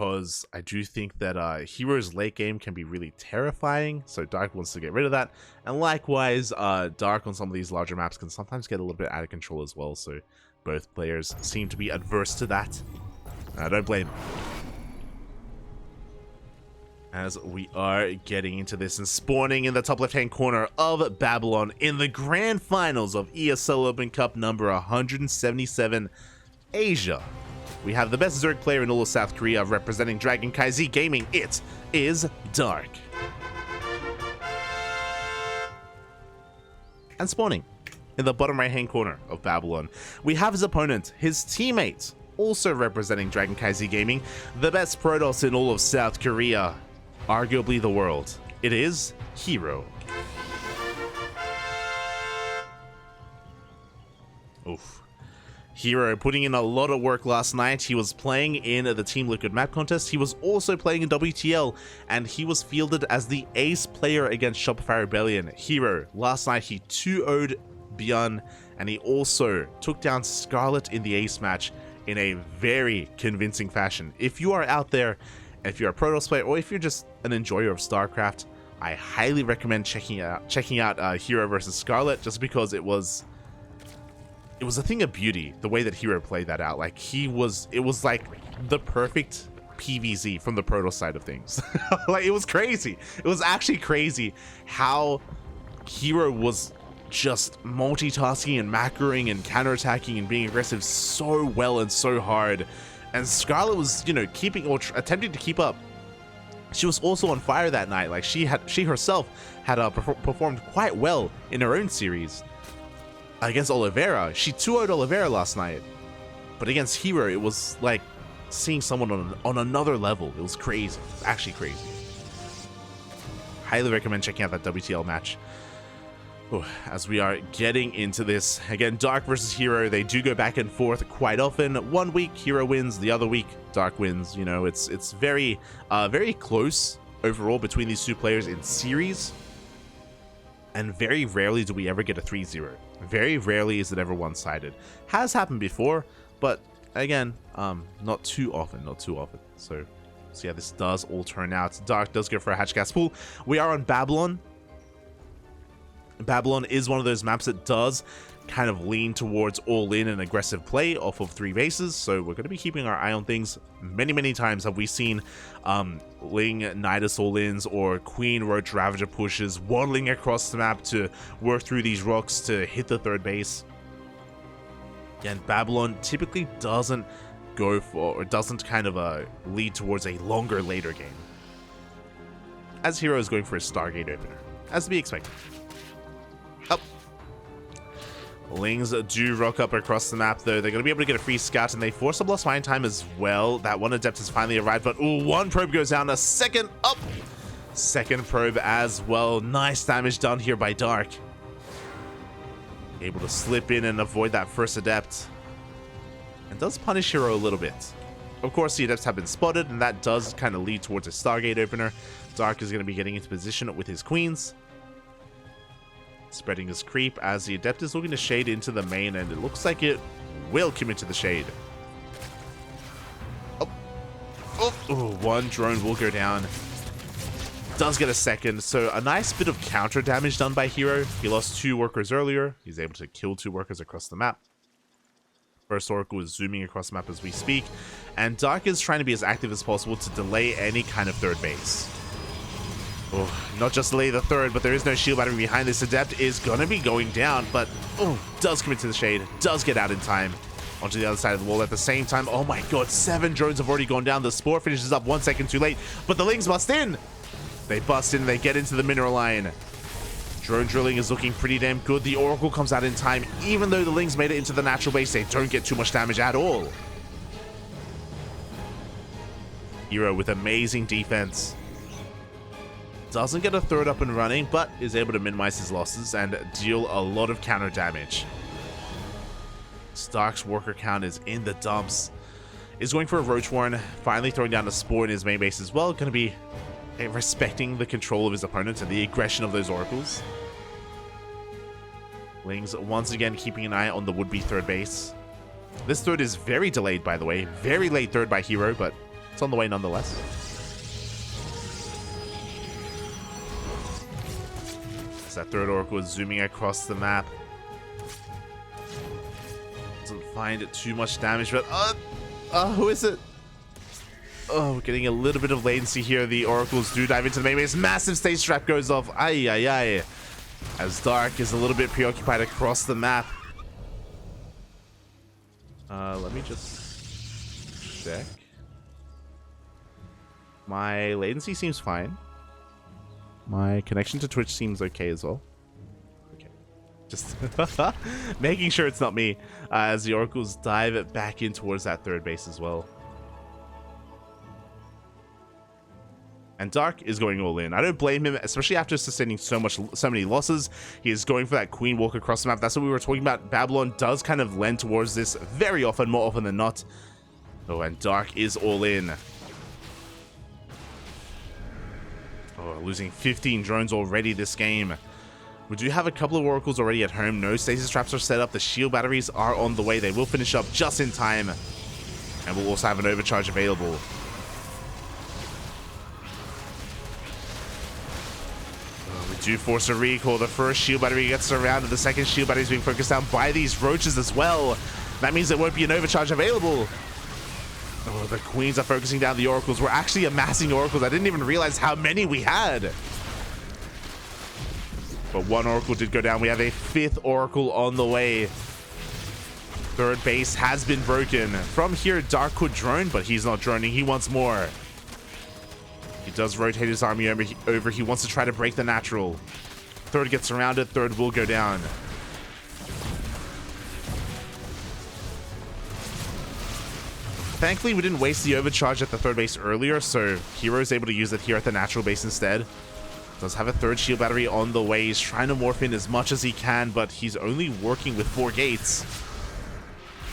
because I do think that herO's late game can be really terrifying, so Dark wants to get rid of that. And likewise, Dark on some of these larger maps can sometimes get a little bit out of control as well, so both players seem to be adverse to that. I don't blame them. As we are getting into this and spawning in the top left-hand corner of Babylon in the grand finals of ESL Open Cup number 177 Asia. We have the best Zerg player in all of South Korea representing CranKy Gaming. It is Dark. And spawning in the bottom right-hand corner of Babylon, we have his opponent, his teammate, also representing CranKy Gaming, the best Protoss in all of South Korea, arguably the world. It is herO. Oof. herO putting in a lot of work last night. He was playing in the Team Liquid map contest. He was also playing in WTL, and he was fielded as the ace player against Shopify Rebellion. herO, last night he 2-0'd Beyond, and he also took down Scarlet in the ace match in a very convincing fashion. If you are out there, if you're a Protoss player, or if you're just an enjoyer of StarCraft, I highly recommend checking out herO versus Scarlet, just because it was a thing of beauty the way that herO played that out. Like it was like the perfect PvZ from the Protoss side of things. Like it was crazy. It was actually crazy how herO was just multitasking and macroing and counterattacking and being aggressive so well and so hard. And Scarlet was, you know, keeping or attempting to keep up. She was also on fire that night. Like she herself had performed quite well in her own series against Oliveira. She 2-0'd Oliveira last night, but against herO, it was like seeing someone on another level. It was crazy, actually crazy. Highly recommend checking out that WTL match. Ooh, as we are getting into this again, Dark versus herO, they do go back and forth quite often. One week herO wins, the other week Dark wins. You know, it's very very close overall between these two players in series, and very rarely do we ever get a 3-0. Very rarely is it ever one-sided. Has happened before, but again, not too often. So yeah, this does all turn out. Dark does go for a hatch gas pool. We are on Babylon. Babylon is one of those maps that does kind of lean towards all-in and aggressive play off of 3 bases, so we're going to be keeping our eye on things. Many times have we seen Ling Nidus all-ins or Queen Roach Ravager pushes waddling across the map to work through these rocks to hit the 3rd base. And Babylon typically doesn't go for, or doesn't kind of lead towards a longer later game, as herO is going for a Stargate opener, as to be expected. Up. Lings do rock up across the map, though. They're going to be able to get a free scout, and they force a lost mine time as well. That one adept has finally arrived, but ooh, one probe goes down. A second up. Second probe as well. Nice damage done here by Dark. Able to slip in and avoid that first adept. And does punish herO a little bit. Of course, the adepts have been spotted, and that does kind of lead towards a Stargate opener. Dark is going to be getting into position with his queens, spreading his creep as the adept is looking to shade into the main, and it looks like it will commit to the shade. Oh, one drone will go down. Does get a second, so a nice bit of counter damage done by herO. He lost 2 workers earlier. He's able to kill 2 workers across the map. First Oracle is zooming across the map as we speak, and Dark is trying to be as active as possible to delay any kind of 3rd base. Oh, not just delay the 3rd, but there is no shield battery behind. This adept is gonna be going down, but does commit to the shade, does get out in time onto the other side of the wall at the same time. Oh my god, 7 drones have already gone down. The Spore finishes up 1 second too late, but the Lings bust in. They bust in, they get into the mineral line. Drone drilling is looking pretty damn good. The Oracle comes out in time. Even though the Lings made it into the natural base, they don't get too much damage at all. herO with amazing defense. Doesn't get a 3rd up and running, but is able to minimize his losses and deal a lot of counter damage. Stark's worker count is in the dumps. Is going for a Roach Warren, finally throwing down a Spore in his main base as well. Going to be respecting the control of his opponents and the aggression of those Oracles. Lings once again keeping an eye on the would-be 3rd base. This 3rd is very delayed, by the way. Very late 3rd by herO, but It's on the way nonetheless. As that third Oracle is zooming across the map. Doesn't find it too much damage, but who is it? Oh, we're getting a little bit of latency here. The Oracles do dive into the main base. Massive stage trap goes off. Ay, ay, ay. As Dark is a little bit preoccupied across the map. Let me just check. My latency seems fine. My connection to Twitch seems okay as well. Okay. Just making sure it's not me. As the Oracles dive back in towards that third base as well. And Dark is going all in. I don't blame him, especially after sustaining so many losses. He is going for that queen walk across the map. That's what we were talking about. Babylon does kind of lend towards this very often, more often than not. Oh, and Dark is all in. Oh, losing 15 drones already this game. We do have a couple of Oracles already at home. No stasis traps are set up. The shield batteries are on the way. They will finish up just in time. And we'll also have an overcharge available. Do force a recall. The first shield battery gets surrounded. The second shield battery is being focused down by these roaches as well. That means there won't be an overcharge available. Oh, the queens are focusing down the oracles. We're actually amassing oracles. I didn't even realize how many we had. But one oracle did go down. We have a fifth oracle on the way. Third base has been broken. From here, Dark could drone, but he's not droning. He wants more. He does rotate his army over. He wants to try to break the natural. Third gets surrounded. Third will go down. Thankfully, we didn't waste the overcharge at the third base earlier, so herO is able to use it here at the natural base instead. Does have a third shield battery on the way. He's trying to morph in as much as he can, but he's only working with 4 gates.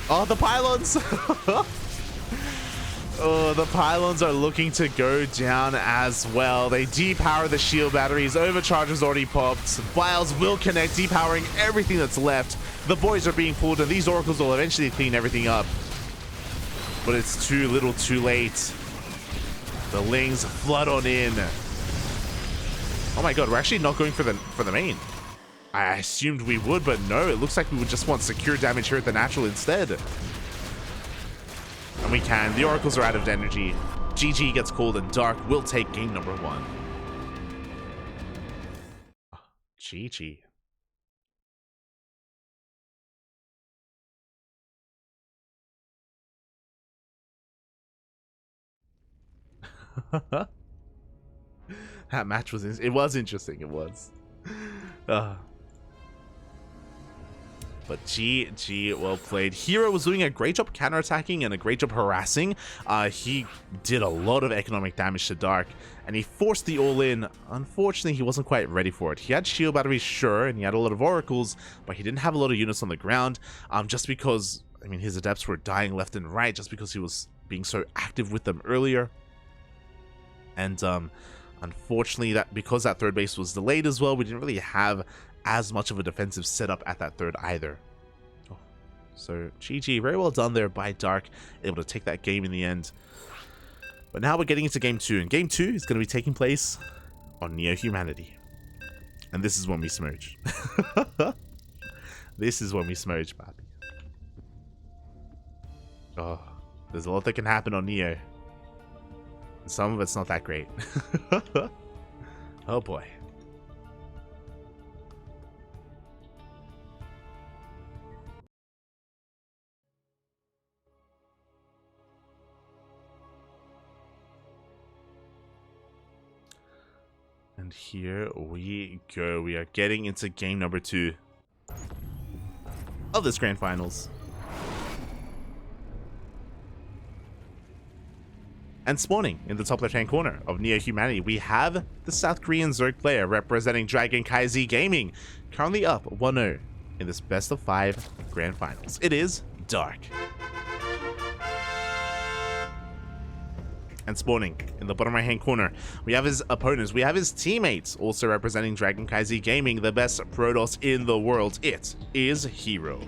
Oh, the pylons! Oh, the pylons are looking to go down as well. They depower the shield batteries. Overcharge is already popped. Vials will connect, depowering everything that's left. The boys are being pulled, and these oracles will eventually clean everything up. But it's too little too late. The Lings flood on in. Oh my god, we're actually not going for the main. I assumed we would, but no, it looks like we would just want secure damage here at the natural instead. And we can. The oracles are out of energy. GG gets called, and Dark will take game number 1. GG. That match was interesting. It was. But GG, well played. herO was doing a great job counterattacking and a great job harassing. He did a lot of economic damage to Dark, and he forced the all-in. Unfortunately, he wasn't quite ready for it. He had shield batteries, sure, and he had a lot of oracles, but he didn't have a lot of units on the ground, just because, I mean, his adepts were dying left and right just because he was being so active with them earlier. And unfortunately, because that third base was delayed as well, we didn't really have as much of a defensive setup at that third either. Oh, so GG, very well done there by Dark, able to take that game in the end. But now we're getting into game 2, and game 2 is going to be taking place on Neo Humanity. And this is when we smurge. This is when we smurge, papi. Oh, there's a lot that can happen on Neo. Some of it's not that great. Oh boy. And here we go. We are getting into game number 2 of this grand finals. And spawning in the top left-hand corner of Neo Humanity, we have the South Korean Zerg player representing CranKy gaming, currently up 1-0 in this best of 5 grand finals. It is Dark. And spawning in the bottom right-hand corner, we have his opponents. We have his teammates, also representing CranKy gaming, the best Protoss in the world. It is herO.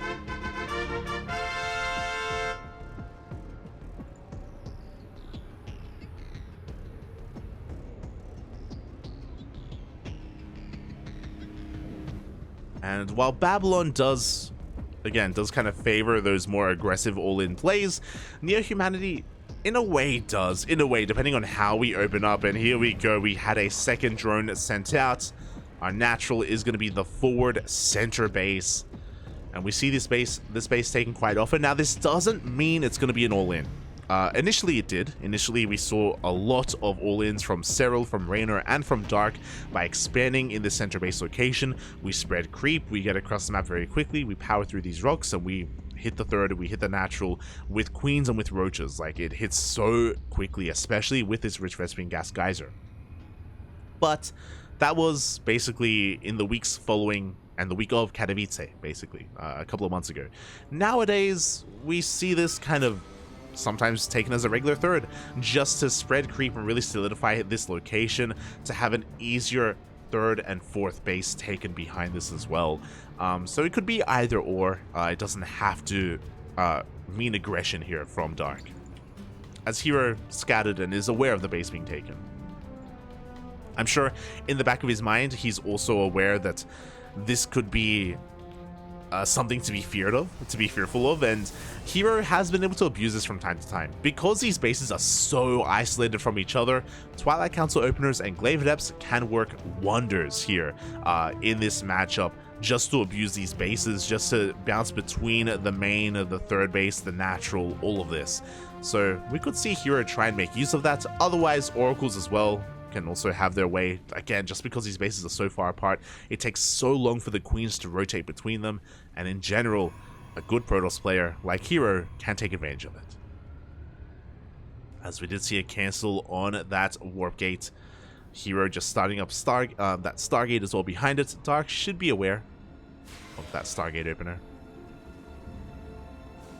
And while Babylon does kind of favor those more aggressive all-in plays, Neo Humanity in a way does, depending on how we open up. And here we go, we had a second drone sent out. Our natural is going to be the forward center base. And we see this base taken quite often. Now, this doesn't mean it's going to be an all-in. Initially, it did. Initially, we saw a lot of all-ins from Serral, from Raynor, and from Dark. By expanding in the center base location, we spread creep, we get across the map very quickly, we power through these rocks, and we hit the third, we hit the natural with queens and with roaches. Like, it hits so quickly, especially with this rich Vespene gas geyser. But that was basically in the weeks following and the week of Katowice, basically, a couple of months ago. Nowadays, we see this kind of sometimes taken as a regular third, just to spread creep and really solidify this location, to have an easier third and fourth base taken behind this as well. So it could be either or. It doesn't have to mean aggression here from Dark, as herO scattered and is aware of the base being taken. I'm sure in the back of his mind, he's also aware that this could be something to be fearful of, and herO has been able to abuse this from time to time. Because these bases are so isolated from each other, Twilight Council openers and Glaive Adepts can work wonders here in this matchup, just to abuse these bases, just to bounce between the main, the third base, the natural, all of this. So we could see herO try and make use of that. Otherwise, Oracles as well can also have their way. Again, just because these bases are so far apart, it takes so long for the queens to rotate between them, and in general, a good Protoss player like herO can take advantage of it. As we did see a cancel on that warp gate, herO just starting up that Stargate as well behind it. Dark should be aware of that Stargate opener.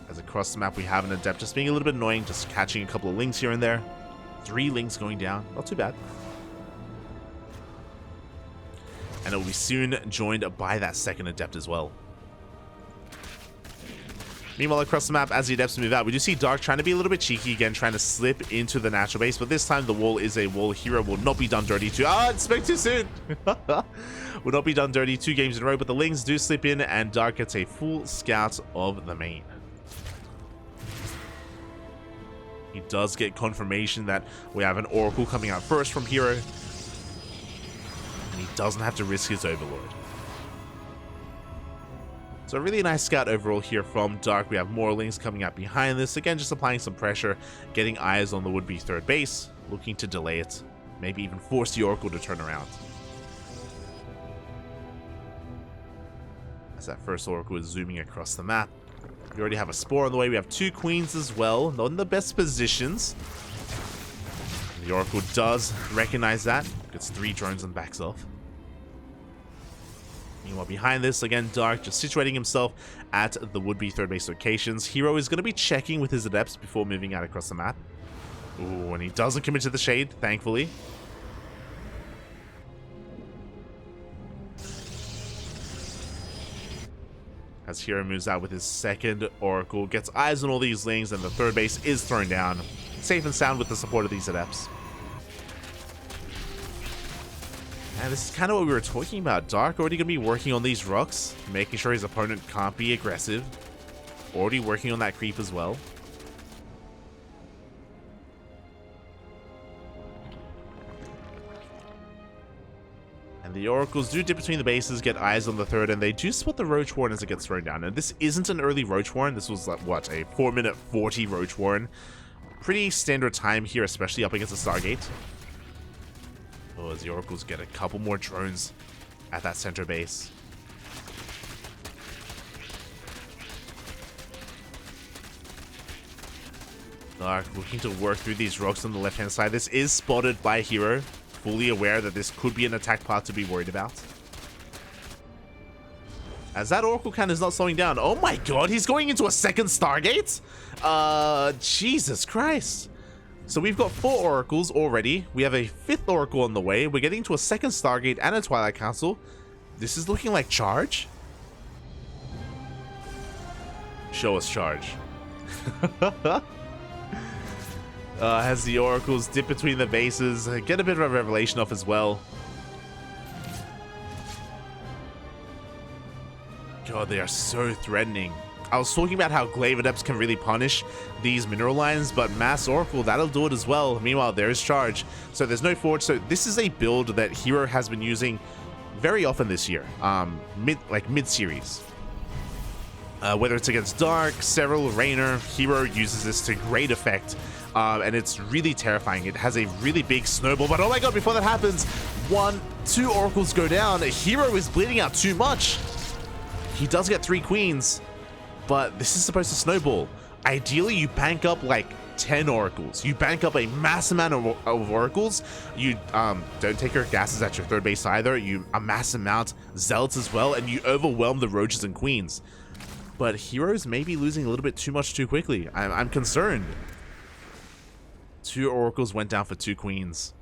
As across the map, we have an Adept just being a little bit annoying, just catching a couple of links here and there. 3 links going down, not too bad. And it will be soon joined by that second Adept as well. Meanwhile, across the map, as the Adepts move out, we do see Dark trying to be a little bit cheeky again, trying to slip into the natural base, but this time the wall is a wall. herO will not be done dirty to. It's spoke too soon! Will not be done dirty 2 games in a row, but the Lings do slip in, and Dark gets a full scout of the main. He does get confirmation that we have an Oracle coming out first from herO, and he doesn't have to risk his Overlord. So a really nice scout overall here from Dark. We have more Lings coming out behind this. Again, just applying some pressure, getting eyes on the would-be third base, looking to delay it, maybe even force the Oracle to turn around. As that first Oracle is zooming across the map. We already have a Spore on the way. We have 2 Queens as well, not in the best positions. The Oracle does recognize that. Gets 3 drones and backs off. Meanwhile, behind this, again, Dark just situating himself at the would-be third base locations. herO is going to be checking with his Adepts before moving out across the map. Ooh, and he doesn't commit to the Shade, thankfully. As herO moves out with his second Oracle, gets eyes on all these Lings, and the third base is thrown down. Safe and sound with the support of these Adepts. And this is kind of what we were talking about. Dark already going to be working on these rocks, making sure his opponent can't be aggressive. Already working on that creep as well. And the Oracles do dip between the bases, get eyes on the third, and they do spot the Roach Warren as it gets thrown down. And this isn't an early Roach Warren. This was like, what, a 4-minute 40 Roach Warren. Pretty standard time here, especially up against the Stargate. Oh, as the Oracles get a couple more drones at that center base. Dark looking to work through these rocks on the left-hand side. This is spotted by herO, fully aware that this could be an attack path to be worried about. As that Oracle cannon is not slowing down. Oh my god, he's going into a second Stargate? Jesus Christ. So we've got 4 Oracles already. We have a 5th Oracle on the way. We're getting to a second Stargate and a Twilight Council. This is looking like charge. Show us charge. As the Oracles dip between the bases, get a bit of a revelation off as well. God, they are so threatening. I was talking about how Glaive Adepts can really punish these mineral lines, but Mass Oracle, that'll do it as well. Meanwhile, there is Charge. So there's no Forge. So this is a build that herO has been using very often this year, mid-series. Whether it's against Dark, Serral, Raynor, herO uses this to great effect. And it's really terrifying. It has a really big snowball, but oh my god, before that happens, 2 Oracles go down. herO is bleeding out too much. He does get 3 Queens, but this is supposed to snowball. Ideally, you bank up like 10 Oracles. You bank up a mass amount of Oracles. You don't take your gases at your third base either. You amass amount Zealots as well, and you overwhelm the Roaches and Queens. But herO's maybe losing a little bit too much too quickly. I'm concerned. 2 Oracles went down for 2 Queens.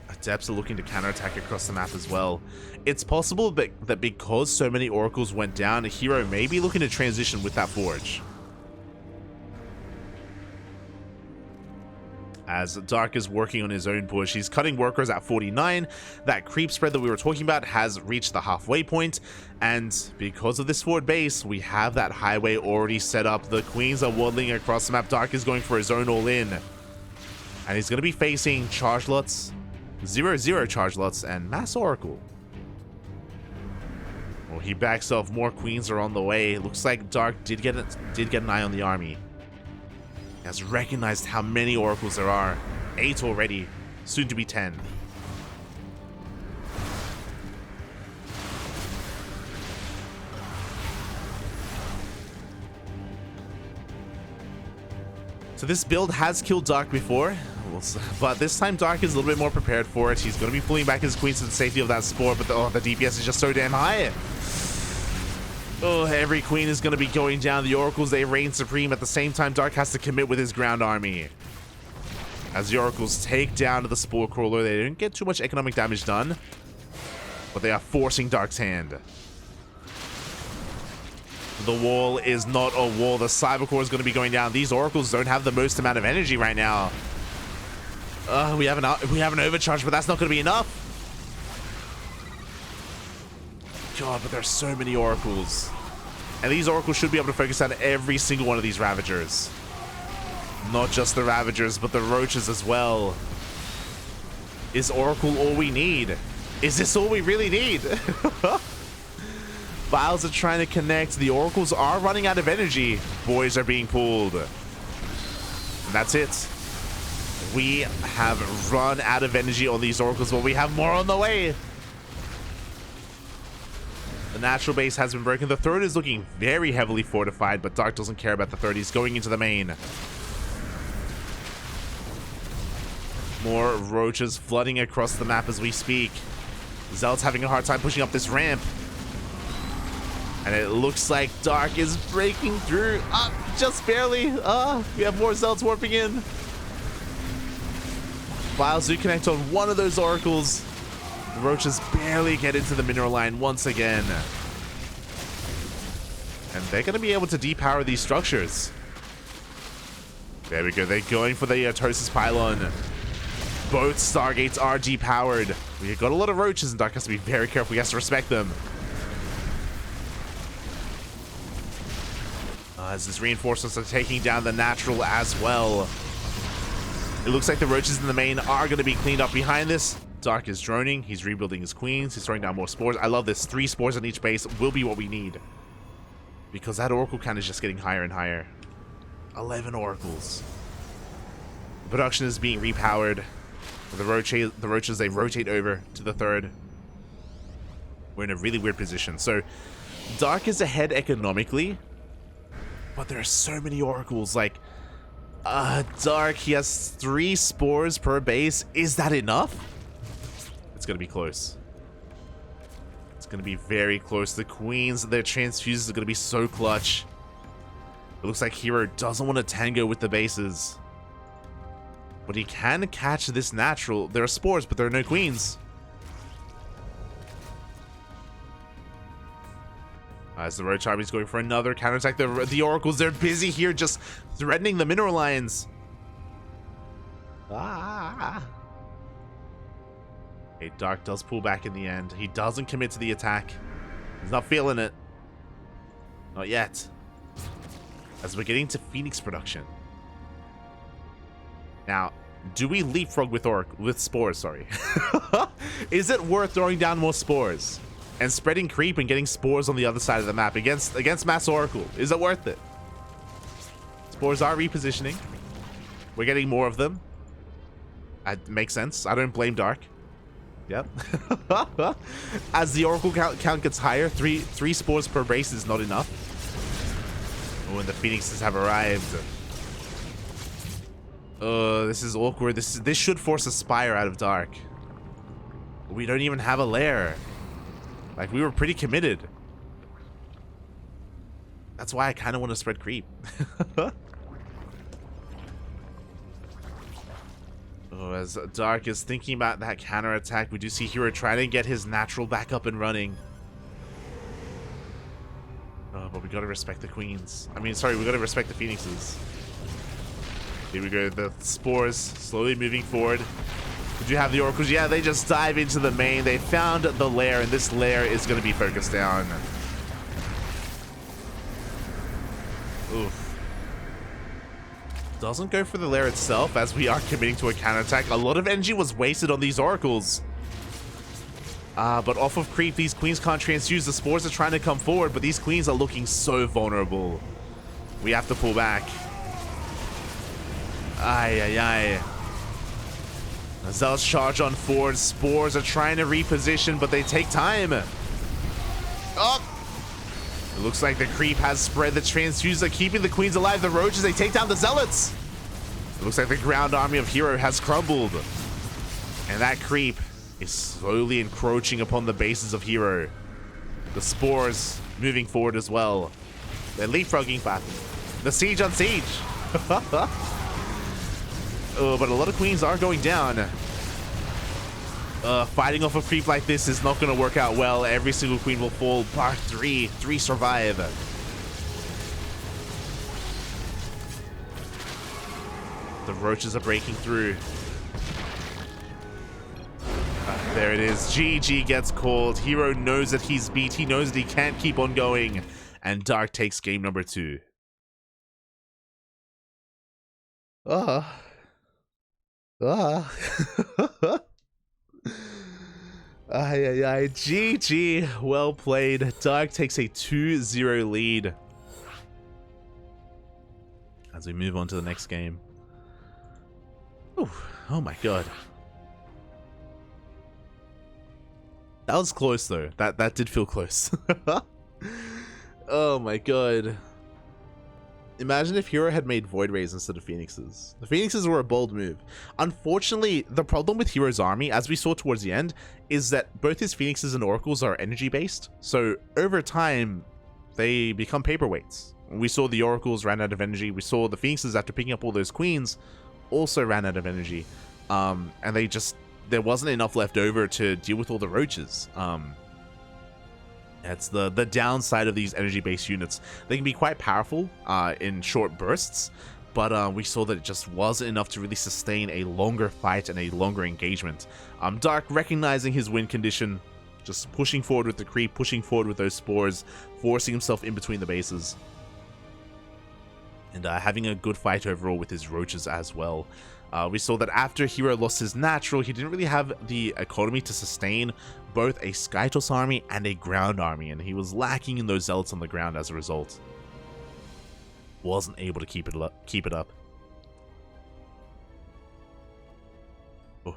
Adepts are looking to counterattack across the map as well. It's possible that because so many Oracles went down, herO may be looking to transition with that Forge. As Dark is working on his own push, he's cutting workers at 49. That creep spread that we were talking about has reached the halfway point, and because of this forward base, we have that highway already set up. The Queens are waddling across the map. Dark is going for his own all-in, and he's going to be facing Charge Lots, 0-0 Charge Lots, and Mass Oracle. Well, he backs off. More Queens are on the way. Looks like Dark did get an eye on the army. He has recognized how many Oracles there are. 8 already, soon to be 10. So this build has killed Dark before, but this time Dark is a little bit more prepared for it. He's going to be pulling back his Queens to the safety of that Spore, but the DPS is just so damn high. Oh, every Queen is going to be going down. The Oracles, they reign supreme. At the same time, Dark has to commit with his ground army. As the Oracles take down to the Spore Crawler, they didn't get too much economic damage done, but they are forcing Dark's hand. The wall is not a wall. The Cyber Core is going to be going down. These Oracles don't have the most amount of energy right now. We have an overcharge, but that's not going to be enough. God, but there's so many Oracles. And these Oracles should be able to focus on every single one of these Ravagers. Not just the Ravagers, but the Roaches as well. Is Oracle all we need? Is this all we really need? Vials are trying to connect. The Oracles are running out of energy. Boys are being pulled. And that's it. We have run out of energy on these Oracles, but we have more on the way. The natural base has been broken. The third is looking very heavily fortified, but Dark doesn't care about the third. He's going into the main. More Roaches flooding across the map as we speak. Zealot's having a hard time pushing up this ramp. And it looks like Dark is breaking through. Just barely. We have more Zealots warping in. Vials do connect on one of those Oracles. The Roaches barely get into the mineral line once again. And they're going to be able to depower these structures. There we go. They're going for the Tosis Pylon. Both Stargates are depowered. We've got a lot of Roaches, and Dark has to be very careful. He has to respect them. As his reinforcements are taking down the natural as well. It looks like the Roaches in the main are going to be cleaned up behind this. Dark is droning. He's rebuilding his Queens. He's throwing down more Spores. I love this. 3 Spores on each base will be what we need. Because that Oracle count is just getting higher and higher. 11 Oracles. The production is being repowered. The Roaches, they rotate over to the third. We're in a really weird position. So, Dark is ahead economically. But there are so many Oracles. Like, Dark, he has 3 Spores per base. Is that enough? It's going to be close. It's going to be very close. The Queens, their transfuses are going to be so clutch. It looks like herO doesn't want to tango with the bases. But he can catch this natural. There are Spores, but there are no Queens. As the Roach Army is going for another counterattack. The Oracles, they're busy here just threatening the mineral lines. Okay, Dark does pull back in the end. He doesn't commit to the attack. He's not feeling it. Not yet. As we're getting to Phoenix production. Now, do we leapfrog with spores, sorry? Is it worth throwing down more spores? And spreading creep and getting spores on the other side of the map against Mass Oracle? Is it worth it? Spores are repositioning. We're getting more of them. That makes sense. I don't blame Dark. Yep. As the Oracle count gets higher, three spores per race is not enough. Oh, and the Phoenixes have arrived. This is awkward. This should force a Spire out of Dark. We don't even have a lair. Like, we were pretty committed. That's why I kind of want to spread creep. Oh, as Dark is thinking about that counter attack, we do see herO trying to get his natural back up and running. Oh, but we gotta respect the queens. I mean, sorry, we gotta respect the phoenixes. Here we go, the spores slowly moving forward. Did you have the oracles? Yeah, they just dive into the main. They found the lair, and this lair is gonna be focused down. Oof. Doesn't go for the lair itself, as we are committing to a counterattack. A lot of energy was wasted on these oracles. But off of creep, these queens can't transfuse. The spores are trying to come forward, but these queens are looking so vulnerable. We have to pull back. Ay, ay, ay. Zealous charge on forward. Spores are trying to reposition, but they take time. Oh! It looks like the creep has spread. The transfuser keeping the queens alive. The roaches, they take down the zealots. It looks like the ground army of herO has crumbled. And that creep is slowly encroaching upon the bases of herO. The spores moving forward as well. They're leapfrogging back. The siege on siege. Oh, but a lot of queens are going down. Fighting off a creep like this is not going to work out well. Every single queen will fall. Bar three survive. The roaches are breaking through. There it is. GG gets called. herO knows that he's beat. He knows that he can't keep on going. And Dark takes game number 2. GG. Well played. Dark takes a 2-0 lead. As we move on to the next game. Ooh, oh my god. That was close though. That did feel close. Oh my god. Imagine if herO had made Void Rays instead of Phoenixes. The Phoenixes were a bold move. Unfortunately, the problem with herO's army, as we saw towards the end, is that both his Phoenixes and Oracles are energy based. So over time, they become paperweights. We saw the Oracles ran out of energy. We saw the Phoenixes, after picking up all those queens, also ran out of energy. And there wasn't enough left over to deal with all the roaches. That's the downside of these energy-based units. They can be quite powerful in short bursts, but we saw that it just wasn't enough to really sustain a longer fight and a longer engagement. Dark, recognizing his win condition, just pushing forward with the creep, pushing forward with those spores, forcing himself in between the bases. And having a good fight overall with his roaches as well. We saw that after herO lost his natural, he didn't really have the economy to sustain both a Skytoss army and a ground army, and he was lacking in those zealots on the ground as a result. Wasn't able to keep it up. Oh.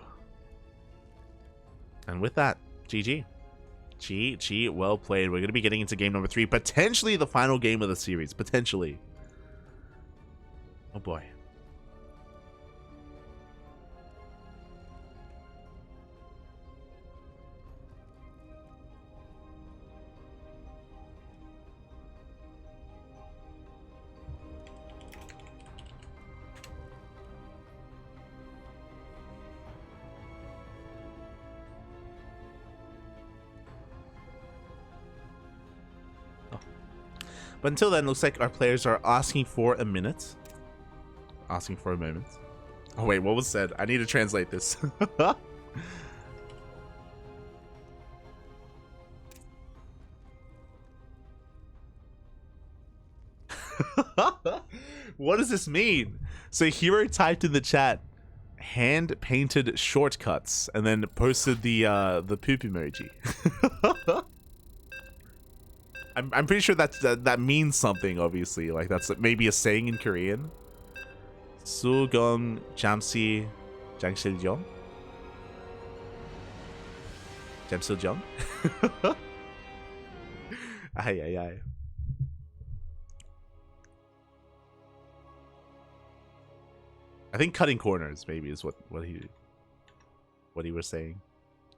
And with that, GG. GG, well played. We're going to be getting into game number 3, potentially the final game of the series. Potentially. Oh boy. But until then, looks like our players are asking for a minute. Asking for a moment. Oh wait, what was said? I need to translate this. What does this mean? So herO typed in the chat, hand-painted shortcuts, and then posted the poop emoji. I'm pretty sure that means something, obviously. Like, that's maybe a saying in Korean. Sugong Jamsi Jangsiljong? Jamsiljong? Ay, ay, ay. I think cutting corners maybe is what he was saying,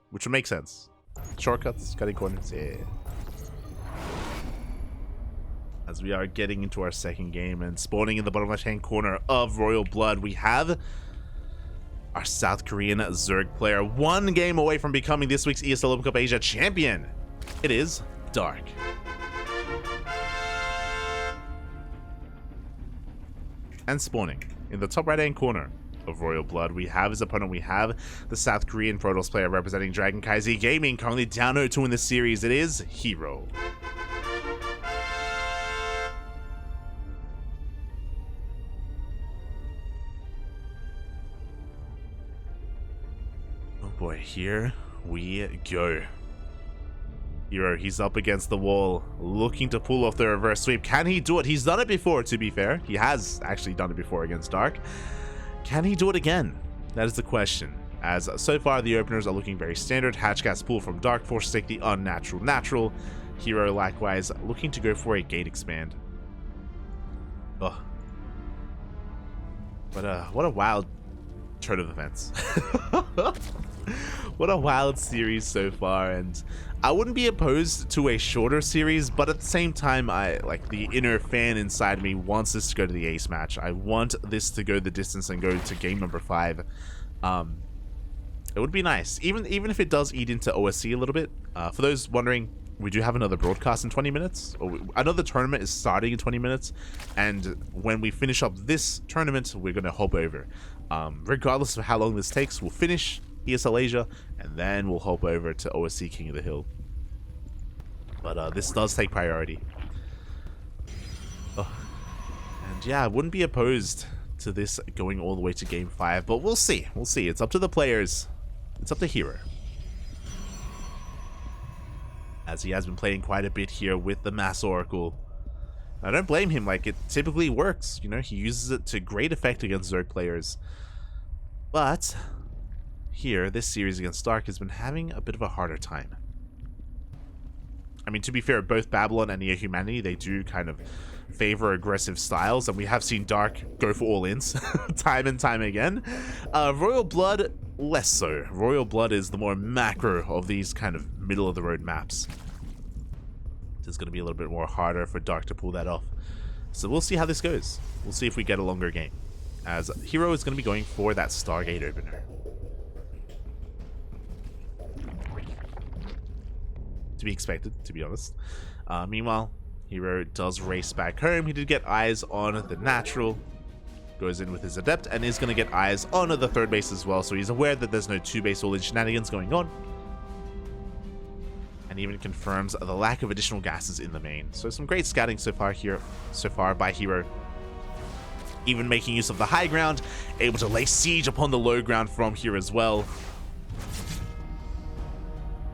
which would make sense. Shortcuts, cutting corners, yeah. As we are getting into our second game and spawning in the bottom left-hand corner of Royal Blood, we have our South Korean Zerg player, one game away from becoming this week's ESL Open Cup Asia champion. It is Dark. And spawning in the top right-hand corner of Royal Blood, we have his opponent. We have the South Korean Protoss player representing CranKy Gaming, currently down 0-2 in this series. It is herO. Oh boy, here we go. herO, he's up against the wall, looking to pull off the reverse sweep. Can he do it? He's done it before, to be fair. He has actually done it before against Dark. Can he do it again? That is the question. As so far, the openers are looking very standard. Hatchcast pull from Dark, force take the unnatural natural. herO likewise looking to go for a gate expand. Ugh. But what a wild turn of events. What a wild series so far, and I wouldn't be opposed to a shorter series, but at the same time, the inner fan inside me wants this to go to the ace match. I want this to go the distance and go to game number 5. It would be nice, even if it does eat into OSC a little bit. For those wondering, we do have another broadcast in 20 minutes. Another tournament is starting in 20 minutes, and when we finish up this tournament, we're going to hop over. Regardless of how long this takes, we'll finish ESL Asia, and then we'll hop over to OSC King of the Hill. But this does take priority. Oh. And yeah, I wouldn't be opposed to this going all the way to game 5, but we'll see. We'll see. It's up to the players. It's up to herO, as he has been playing quite a bit here with the Mass Oracle. I don't blame him. Like, it typically works. You know, he uses it to great effect against Zerg players. But here, this series against Dark has been having a bit of a harder time. I mean, to be fair, both Babylon and Neo Humanity, they do kind of favor aggressive styles, and we have seen Dark go for all-ins time and time again. Royal Blood, less so. Royal Blood is the more macro of these kind of middle-of-the-road maps. It's going to be a little bit more harder for Dark to pull that off. So we'll see how this goes. We'll see if we get a longer game, as herO is going to be going for that Stargate opener. To be expected, to be honest. Meanwhile, herO does race back home. He did get eyes on the natural. Goes in with his adept and is going to get eyes on the third base as well. So he's aware that there's no 2-base all-in shenanigans going on. And even confirms the lack of additional gases in the main. So some great scouting so far by herO. Even making use of the high ground, able to lay siege upon the low ground from here as well.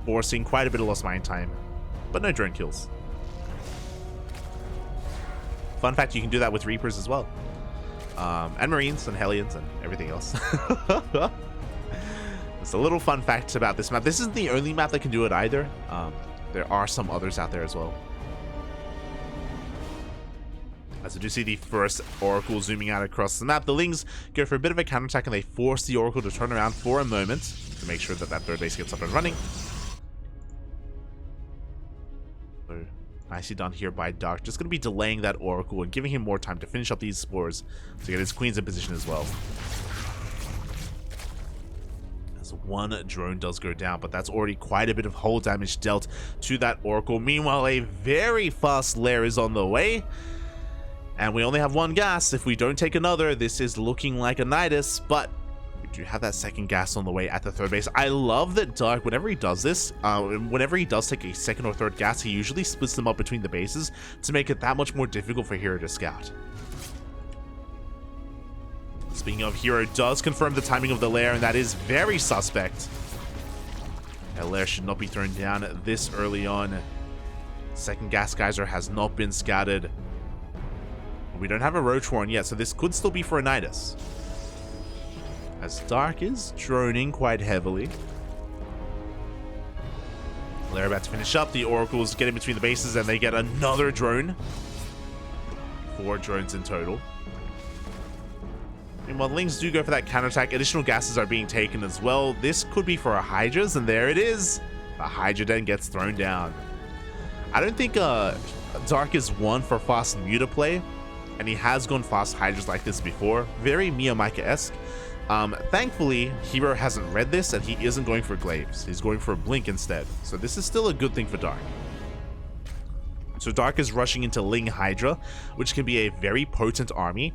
Forcing quite a bit of lost mine time, but no drone kills. Fun fact, you can do that with Reapers as well. And Marines and Hellions and everything else. It's a little fun fact about this map. This isn't the only map that can do it either. There are some others out there as well. As I do see the first Oracle zooming out across the map, the Lings go for a bit of a counterattack and they force the Oracle to turn around for a moment to make sure that that third base gets up and running. So nicely done here by Dark. Just going to be delaying that Oracle and giving him more time to finish up these spores to get his queens in position as well. As one drone does go down, but that's already quite a bit of hull damage dealt to that Oracle. Meanwhile, a very fast lair is on the way. And we only have one gas. If we don't take another, this is looking like a Nidus, but we do have that second gas on the way at the third base. I love that Dark, whenever he does this, whenever he does take a second or third gas, he usually splits them up between the bases to make it that much more difficult for herO to scout. Speaking of, herO does confirm the timing of the lair, and that is very suspect. That lair should not be thrown down this early on. Second gas geyser has not been scouted. We don't have a roach warren yet, so this could still be for a Nidus. As Dark is droning quite heavily. Lair about to finish up. The Oracles get in between the bases and they get another drone. 4 drones in total. And while Lings do go for that counterattack, additional gases are being taken as well. This could be for a Hydras, and there it is. The Hydra Den gets thrown down. I don't think Dark is one for fast Muta play, and he has gone fast Hydras like this before. Very Miyamika-esque. Thankfully, herO hasn't read this, and he isn't going for Glaives. He's going for a Blink instead. So this is still a good thing for Dark. So Dark is rushing into Ling Hydra, which can be a very potent army.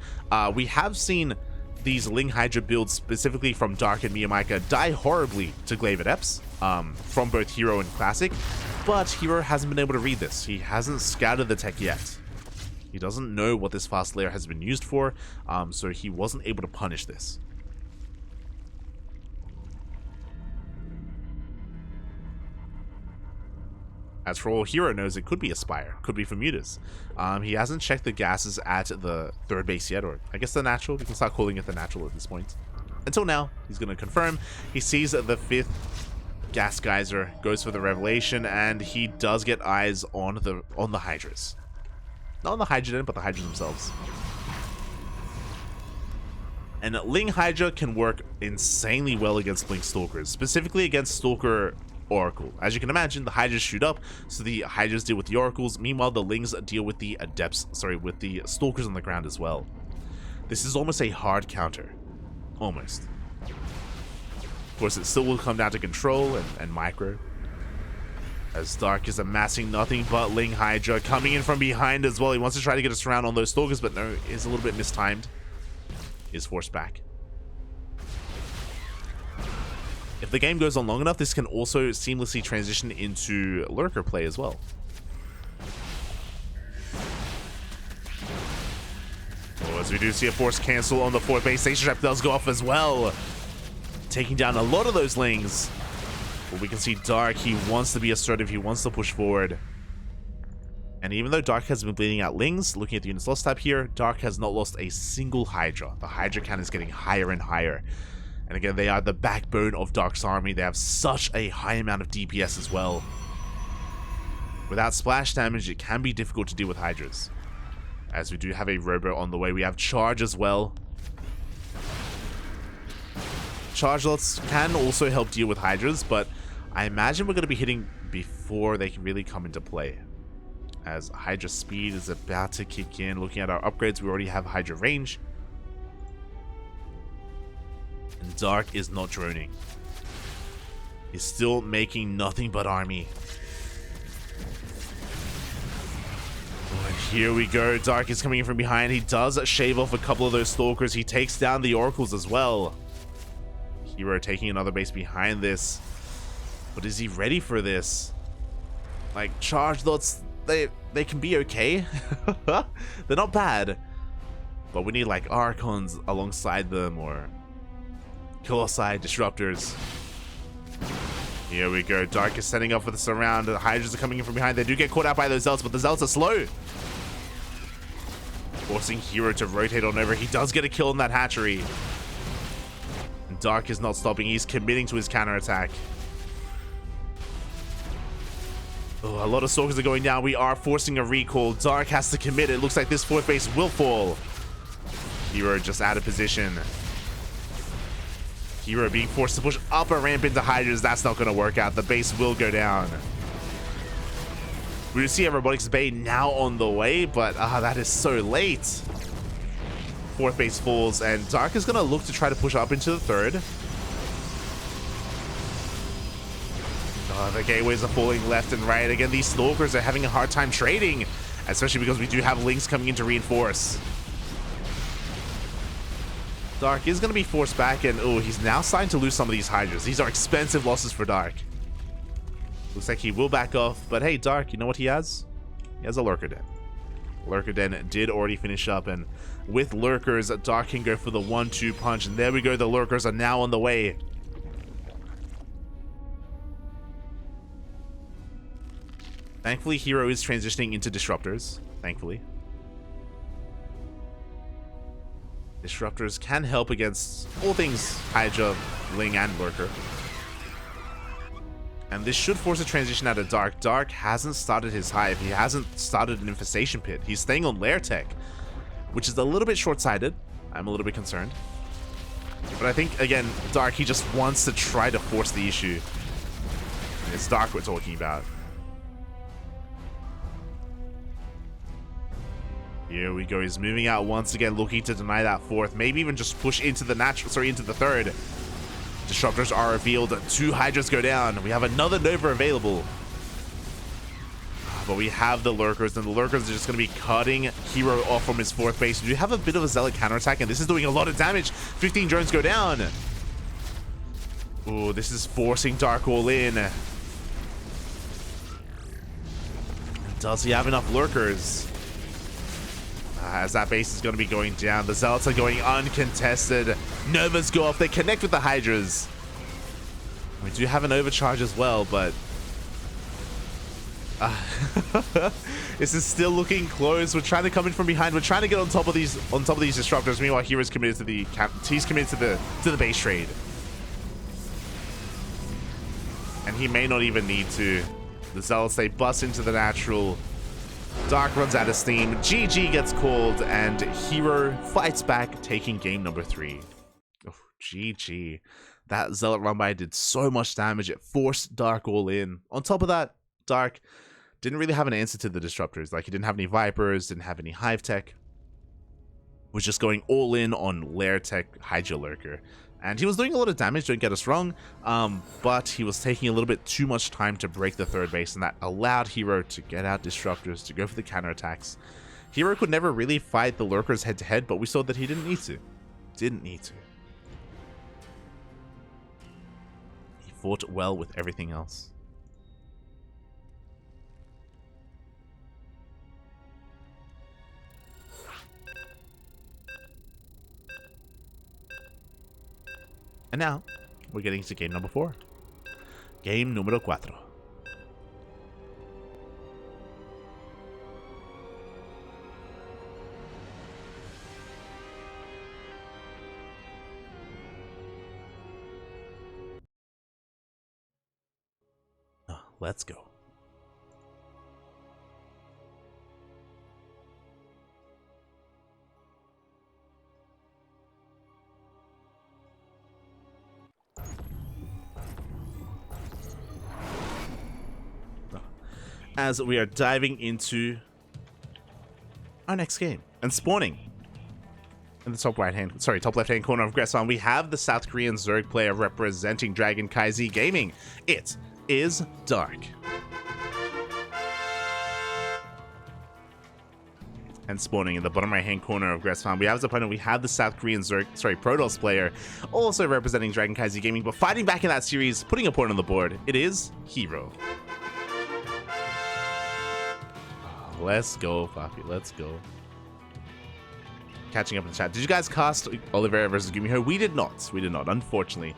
We have seen these Ling Hydra builds, specifically from Dark and Miyamika, die horribly to Glaive Adepts, from both herO and Classic. But herO hasn't been able to read this. He hasn't scouted the tech yet. He doesn't know what this fast layer has been used for, so he wasn't able to punish this. As for all herO knows, it could be a Spire, could be for Mutas. He hasn't checked the gases at the third base yet, or I guess the natural. We can start calling it the natural at this point. Until now, he's going to confirm. He sees the 5th gas geyser, goes for the revelation, and he does get eyes on the Hydras. Not on the Hydra Den, but the Hydras themselves. And Ling Hydra can work insanely well against Blink Stalkers, specifically against Stalker Oracle. As you can imagine, the Hydras shoot up, so the Hydras deal with the Oracles. Meanwhile, the Lings deal with the Adepts, with the Stalkers on the ground as well. This is almost a hard counter. Almost. Of course, it still will come down to control and micro. As Dark is amassing nothing but Ling Hydra, coming in from behind as well. He wants to try to get a surround on those Stalkers, but no, is a little bit mistimed. Is forced back. If the game goes on long enough, this can also seamlessly transition into lurker play as well. Oh, as we do see a force cancel on the 4th base, Station Trap does go off as well, taking down a lot of those Lings. But we can see Dark, he wants to be assertive, he wants to push forward. And even though Dark has been bleeding out Lings, looking at the units lost tab here, Dark has not lost a single Hydra. The Hydra count is getting higher and higher. And again, they are the backbone of Dark's army. They have such a high amount of DPS as well. Without splash damage, it can be difficult to deal with Hydras. As we do have a Robo on the way, we have Charge as well. Charge lots can also help deal with Hydras, but I imagine we're going to be hitting before they can really come into play. As Hydra speed is about to kick in. Looking at our upgrades, we already have Hydra range. And Dark is not droning. He's still making nothing but army. Oh, and here we go. Dark is coming in from behind. He does shave off a couple of those Stalkers. He takes down the Oracles as well. herO taking another base behind this. But is he ready for this? Like, charge lots, they can be okay. They're not bad. But we need like Archons alongside them, or Colossi, Disruptors. Here we go. Dark is setting up for the surround. The Hydras are coming in from behind. They do get caught out by those Zealots, but the Zealots are slow. Forcing herO to rotate on over. He does get a kill in that hatchery. And Dark is not stopping. He's committing to his counterattack. Oh, a lot of Stalkers are going down. We are forcing a recall. Dark has to commit. It looks like this 4th base will fall. herO just out of position. herO being forced to push up a ramp into Hydras. That's not going to work out. The base will go down. We do see a Robotics Bay now on the way, but that is so late. 4th base falls, and Dark is going to look to try to push up into the 3rd. The gateways are falling left and right. Again, these Stalkers are having a hard time trading, especially because we do have Lings coming in to reinforce. Dark is going to be forced back, and oh, he's now starting to lose some of these Hydras. These are expensive losses for Dark. Looks like he will back off, but hey, Dark, you know what he has? He has a Lurker Den. Lurker Den did already finish up, and with Lurkers, Dark can go for the 1-2 punch, and there we go, the Lurkers are now on the way. Thankfully, herO is transitioning into Disruptors, thankfully. Disruptors can help against all things Hydra, Ling, and Lurker. And this should force a transition out of Dark. Dark hasn't started his hive. He hasn't started an infestation pit. He's staying on lair tech, which is a little bit short-sighted. I'm a little bit concerned. But I think, again, Dark, he just wants to try to force the issue. And it's Dark we're talking about. Here we go. He's moving out once again, looking to deny that fourth. Maybe even just push into the into the third. Disruptors are revealed. 2 Hydras go down. We have another Nova available. But we have the Lurkers, and the Lurkers are just going to be cutting herO off from his 4th base. We do have a bit of a Zealot counterattack, and this is doing a lot of damage. 15 drones go down. Ooh, this is forcing Dark all in. Does he have enough Lurkers? As that base is going to be going down, the Zealots are going uncontested. Novas go off, they connect with the Hydras. We do have an overcharge as well, but this is still looking close. We're trying to come in from behind. We're trying to get on top of these Disruptors. Meanwhile, hero's committed to the base trade, and he may not even need to. The Zealots, they bust into the natural. Dark runs out of steam, GG gets called, and herO fights back, taking game number 3. Oh, GG. That Zealot run by did so much damage, it forced Dark all in. On top of that, Dark didn't really have an answer to the Disruptors. Like, he didn't have any Vipers, didn't have any Hive Tech. Was just going all in on Lair Tech Hydra Lurker. And he was doing a lot of damage, don't get us wrong, but he was taking a little bit too much time to break the 3rd base, and that allowed herO to get out Disruptors, to go for the counterattacks. herO could never really fight the Lurkers head-to-head, but we saw that he didn't need to. Didn't need to. He fought well with everything else. And now, we're getting to game number 4. Game número 4. Let's go. As we are diving into our next game and spawning in the top left hand corner of Gressvan, we have the South Korean Zerg player representing CranKy Gaming. It is Dark. And spawning in the bottom right hand corner of Gressvan, we have as opponent, we have the South Korean Protoss player, also representing CranKy Gaming, but fighting back in that series, putting a point on the board. It is herO. Let's go, Papi. Let's go. Catching up in the chat. Did you guys cast Oliveira versus Gumiho? We did not. We did not, unfortunately.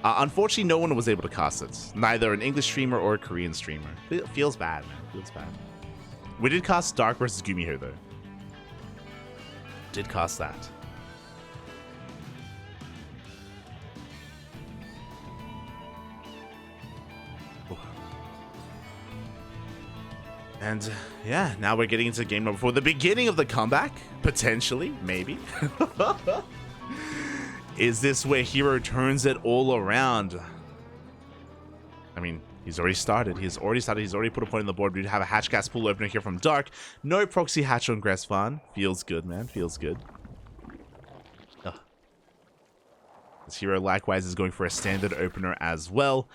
Unfortunately, no one was able to cast it. Neither an English streamer or a Korean streamer. It feels bad, man. Feels bad. We did cast Dark versus Gumiho, though. Did cast that. And yeah, now we're getting into game number 4. The beginning of the comeback, potentially, maybe. Is this where herO turns it all around? I mean, he's already started. He's already put a point on the board. We have a hatch gas pool opener here from Dark. No proxy hatch on Gressvan. Feels good, man. Feels good. This herO likewise is going for a standard opener as well.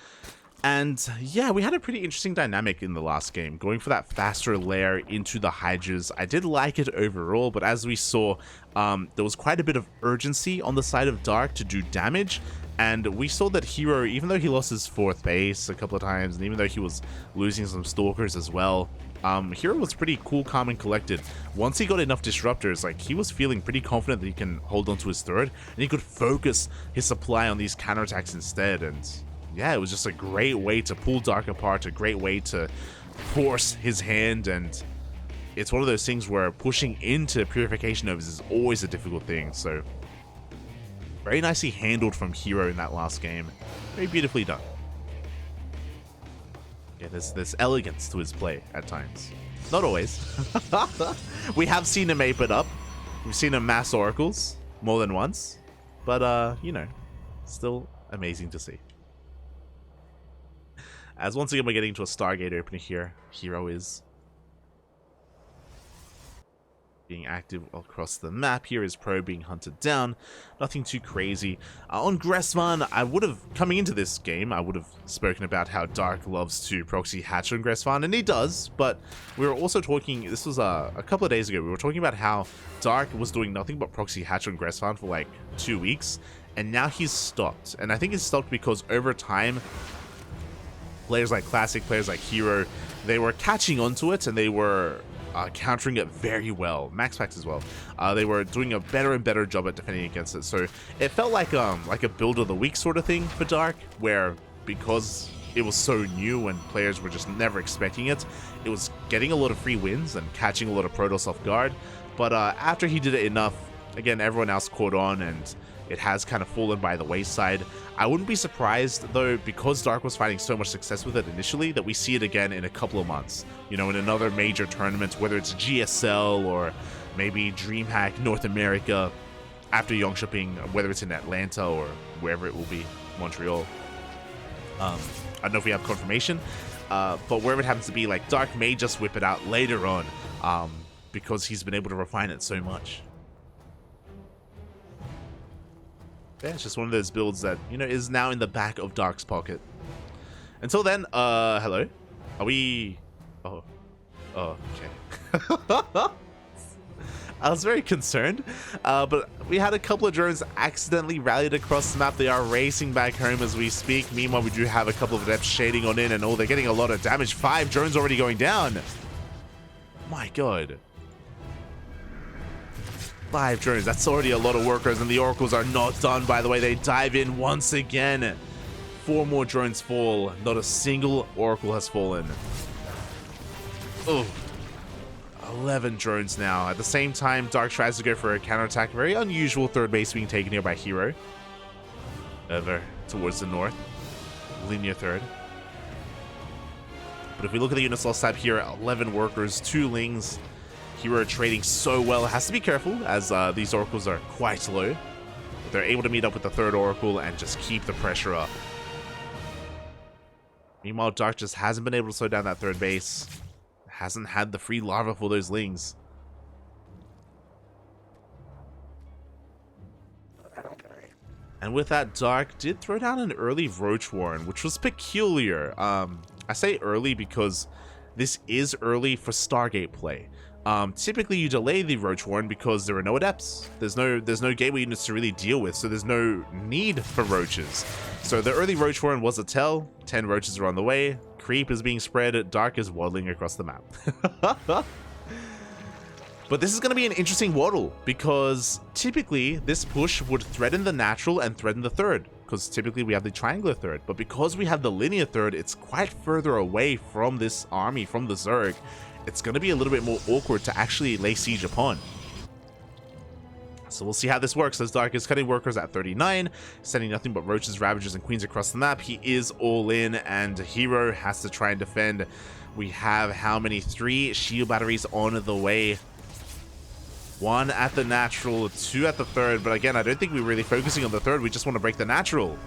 And yeah, we had a pretty interesting dynamic in the last game, going for that faster lair into the Hydras. I did like it overall, but as we saw, there was quite a bit of urgency on the side of Dark to do damage. And we saw that herO, even though he lost his 4th base a couple of times, and even though he was losing some Stalkers as well, herO was pretty cool, calm, and collected. Once he got enough disruptors, like, he was feeling pretty confident that he can hold on to his third, and he could focus his supply on these counterattacks instead. And yeah, it was just a great way to pull Dark apart, a great way to force his hand. And it's one of those things where pushing into Purification Overs is always a difficult thing. So very nicely handled from herO in that last game. Very beautifully done. Yeah, there's elegance to his play at times. Not always. We have seen him ape it up. We've seen him mass oracles more than once. But, you know, still amazing to see. As once again we're getting to a Stargate opener here. herO is being active across the map. Here is Pro being hunted down. Nothing too crazy. On Gressvan, coming into this game, I would have spoken about how Dark loves to proxy hatch on Gressvan, and he does, but we were also talking, this was a couple of days ago, we were talking about how Dark was doing nothing but proxy hatch on Gressvan for like 2 weeks, and now he's stopped. And I think he's stopped because over time, players like Classic, players like herO, they were catching onto it, and they were countering it very well. MaxPax as well. They were doing a better and better job at defending against it. So it felt like a build of the week sort of thing for Dark, where because it was so new and players were just never expecting it, it was getting a lot of free wins and catching a lot of Protoss off guard. But after he did it enough, again, everyone else caught on, and it has kind of fallen by the wayside. I wouldn't be surprised, though, because Dark was finding so much success with it initially, that we see it again in a couple of months. You know, in another major tournament, whether it's GSL or maybe DreamHack North America, after Yongshipping, whether it's in Atlanta or wherever it will be, Montreal. I don't know if we have confirmation, but wherever it happens to be, like, Dark may just whip it out later on, because he's been able to refine it so much. Yeah, it's just one of those builds that, you know, is now in the back of Dark's pocket. Until then, hello? Are we... Oh, okay. I was very concerned, but we had a couple of drones accidentally rallied across the map. They are racing back home as we speak. Meanwhile, we do have a couple of adepts shading on in, and they're getting a lot of damage. 5 drones already going down. My god. 5 drones, that's already a lot of workers, and the oracles are not done, by the way. They dive in once again. 4 more drones fall. Not a single oracle has fallen. Oh, 11 drones now. At the same time, Dark tries to go for a counterattack. Very unusual third base being taken here by herO. Over towards the north. Linear third. But if we look at the unit loss tab here, 11 workers, 2 lings. herO trading so well. Has to be careful as these oracles are quite low. But they're able to meet up with the third oracle and just keep the pressure up. Meanwhile, Dark just hasn't been able to slow down that third base. Hasn't had the free lava for those lings. And with that, Dark did throw down an early Roach Warren, which was peculiar. I say early because this is early for Stargate play. Typically you delay the Roach Warren because there are no adepts. There's no gateway units to really deal with, so there's no need for roaches. So the early Roach Warren was a tell. 10 roaches are on the way. Creep is being spread. Dark is waddling across the map. But this is going to be an interesting waddle because typically this push would threaten the natural and threaten the third, because typically we have the triangular third. But because we have the linear third, it's quite further away from this army, from the Zerg. It's going to be a little bit more awkward to actually lay siege upon. So we'll see how this works as Dark is cutting workers at 39, sending nothing but roaches, ravagers, and queens across the map. He is all in, and herO has to try and defend. We have how many? 3 shield batteries on the way. 1 at the natural, 2 at the third, but again, I don't think we're really focusing on the third. We just want to break the natural.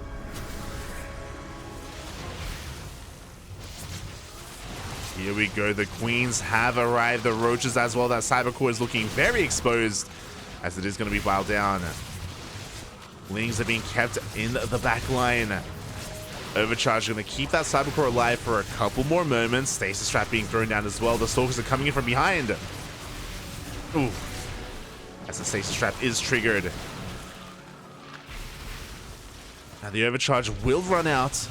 Here we go. The queens have arrived. The roaches as well. That cybercore is looking very exposed as it is going to be piled down. Lings are being kept in the back line. Overcharge going to keep that cybercore alive for a couple more moments. Stasis trap being thrown down as well. The stalkers are coming in from behind. Ooh. As the stasis trap is triggered. Now the overcharge will run out.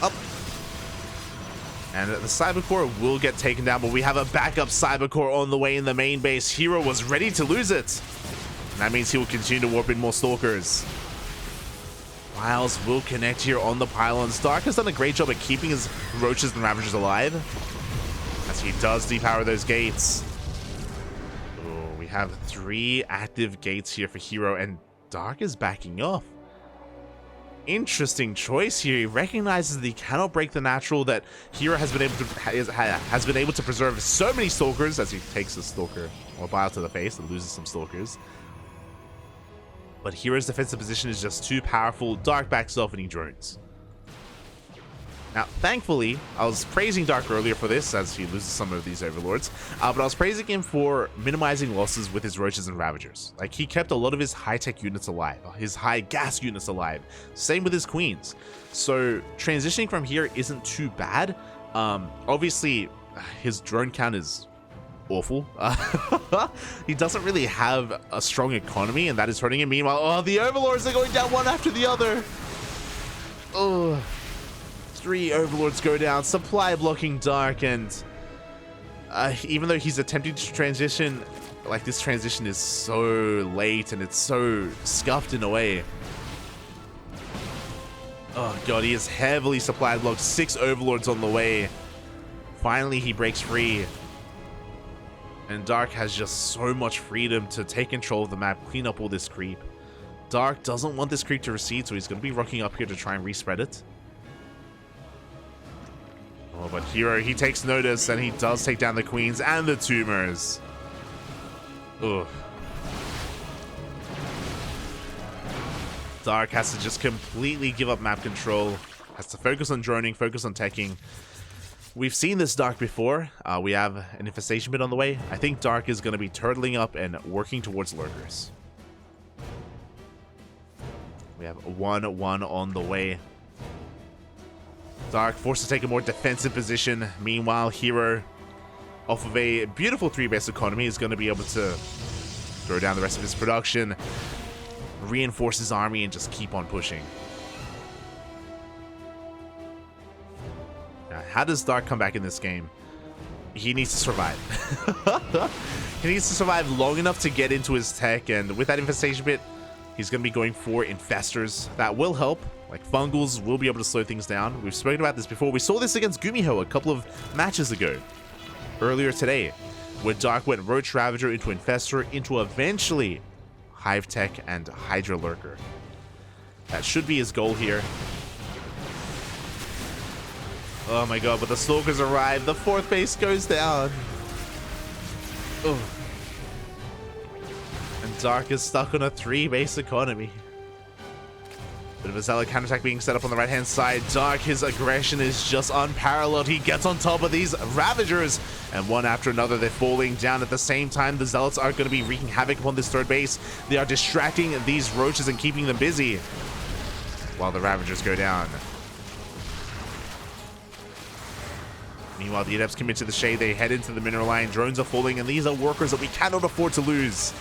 Up. And the Cybercore will get taken down, but we have a backup Cybercore on the way in the main base. herO was ready to lose it. And that means he will continue to warp in more Stalkers. Miles will connect here on the pylons. Dark has done a great job at keeping his Roaches and Ravagers alive, as he does depower those gates. Oh, we have 3 active gates here for herO, and Dark is backing off. Interesting choice here. He recognizes that he cannot break the natural, that herO has been able to preserve so many Stalkers, as he takes a Stalker or bile to the face and loses some Stalkers. But herO's defensive position is just too powerful. Dark backs off and he drones. Now, thankfully, I was praising Dark earlier for this, as he loses some of these Overlords, but I was praising him for minimizing losses with his Roaches and Ravagers. Like, he kept a lot of his high-tech units alive, his high-gas units alive. Same with his Queens. So, transitioning from here isn't too bad. Obviously, his drone count is awful. He doesn't really have a strong economy, and that is hurting him. Meanwhile, oh, the Overlords are going down one after the other. Oh, 3 Overlords go down, supply blocking Dark, and even though he's attempting to transition, like, this transition is so late and it's so scuffed in a way. Oh god, he is heavily supply blocked. 6 Overlords on the way. Finally, he breaks free. And Dark has just so much freedom to take control of the map, clean up all this creep. Dark doesn't want this creep to recede, so he's going to be rocking up here to try and respread it. Oh, but herO, he takes notice, and he does take down the Queens and the Tumors. Ugh. Dark has to just completely give up map control. Has to focus on droning, focus on teching. We've seen this Dark before. We have an infestation bit on the way. I think Dark is going to be turtling up and working towards lurkers. We have 1-1 on the way. Dark forced to take a more defensive position. Meanwhile, herO, off of a beautiful 3-base economy, is going to be able to throw down the rest of his production, reinforce his army, and just keep on pushing. Now, how does Dark come back in this game? He needs to survive. He needs to survive long enough to get into his tech, and with that infestation bit, he's going to be going for infestors. That will help. Like, fungals will be able to slow things down. We've spoken about this before. We saw this against Gumiho a couple of matches ago. Earlier today, where Dark went Roach Ravager into Infestor into eventually Hive Tech and Hydra Lurker. That should be his goal here. Oh my god, but the Stalkers arrive. The 4th base goes down. Ugh. And Dark is stuck on a 3-base economy. Bit of a Zealot counterattack being set up on the right-hand side. Dark, his aggression is just unparalleled. He gets on top of these Ravagers, and one after another, they're falling down. At the same time, the Zealots are going to be wreaking havoc upon this 3rd base. They are distracting these Roaches and keeping them busy, while the Ravagers go down. Meanwhile, the Adepts commit to the shade. They head into the mineral line. Drones are falling, and these are workers that we cannot afford to lose.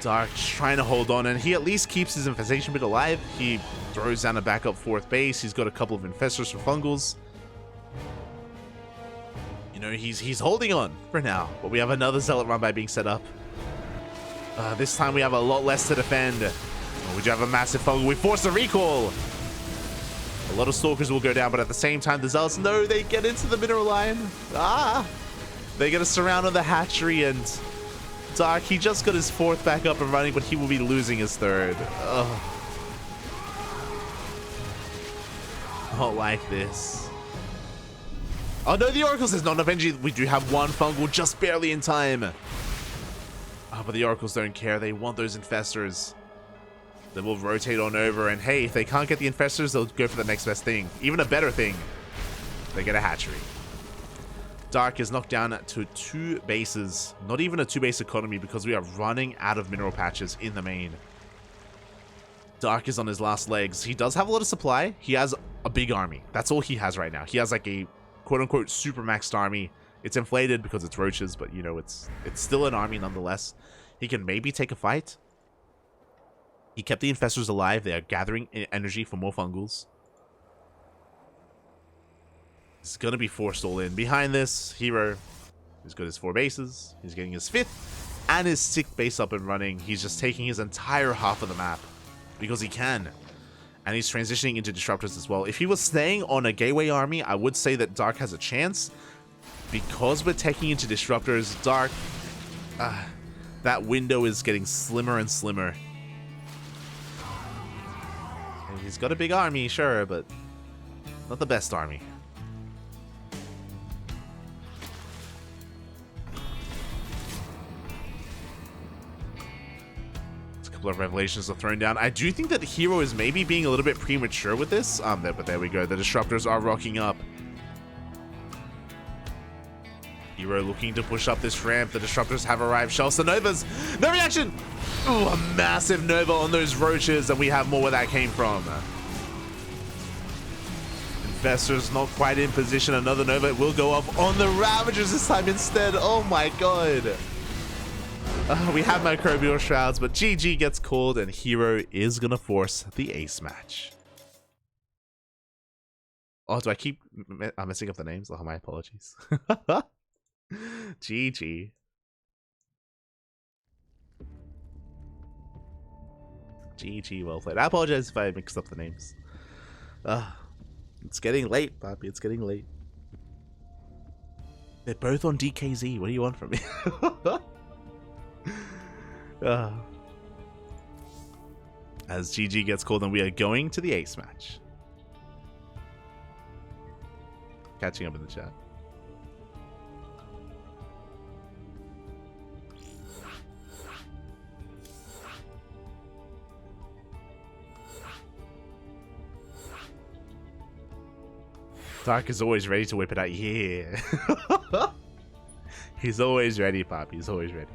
Dark trying to hold on, and he at least keeps his infestation bit alive. He throws down a backup 4th base. He's got a couple of infestors for fungals. You know, he's holding on for now, but we have another Zealot run by being set up. This time we have a lot less to defend. We do have a massive fungal. We force a recall. A lot of Stalkers will go down, but at the same time, the Zealots, no, they get into the mineral line. They're going to surround on the hatchery, and Dark, he just got his 4th back up and running, but he will be losing his 3rd. Ugh. Not like this. Oh no, the Oracle says not enough energy. We do have 1 fungal just barely in time. But the Oracles don't care. They want those infestors. They will rotate on over, and hey, if they can't get the infestors, they'll go for the next best thing. Even a better thing. They get a hatchery. Dark is knocked down to 2 bases. Not even a 2-base economy, because we are running out of mineral patches in the main. Dark is on his last legs. He does have a lot of supply. He has a big army. That's all he has right now. He has like a quote-unquote super maxed army. It's inflated because it's roaches, but you know, it's still an army nonetheless. He can maybe take a fight. He kept the infestors alive. They are gathering energy for more fungals. He's gonna be forced all in. Behind this, herO, he's got his 4 bases. He's getting his 5th and his 6th base up and running. He's just taking his entire half of the map because he can. And he's transitioning into disruptors as well. If he was staying on a gateway army, I would say that Dark has a chance. Because we're taking into disruptors, Dark, that window is getting slimmer and slimmer. And he's got a big army, sure, but not the best army. Of revelations are thrown down. I do think that herO is maybe being a little bit premature with this. But there we go. The disruptors are rocking up. herO looking to push up this ramp. The disruptors have arrived. Shells the Novas. No reaction. Ooh, a massive Nova on those roaches, and we have more where that came from. Investors not quite in position. Another Nova will go off on the Ravagers this time instead. Oh my god. We have Microbial Shrouds, but GG gets called, and herO is going to force the ace match. Oh, do I keep messing up the names? Oh, my apologies. GG. GG, well played. I apologize if I mixed up the names. It's getting late, Poppy. It's getting late. They're both on DKZ. What do you want from me? As GG gets called, and we are going to the ace match. Catching up in the chat. Dark is always ready to whip it out. Yeah. He's always ready, Pop. He's always ready.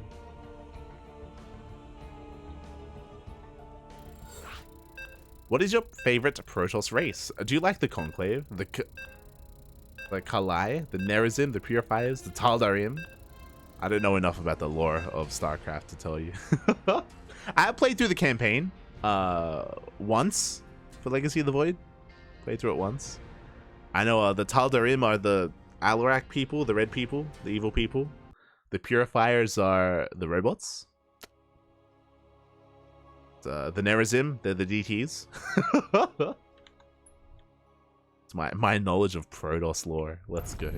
What is your favorite Protoss race? Do you like the Conclave, the Kalai, the Nerazim, the Purifiers, the Tal'Darim? I don't know enough about the lore of StarCraft to tell you. I played through the campaign once for Legacy of the Void. Played through it once. I know the Tal'Darim are the Alarak people, the red people, the evil people. The Purifiers are the robots. The Nerazim, they're the DTs. It's my knowledge of Protoss lore. Let's go.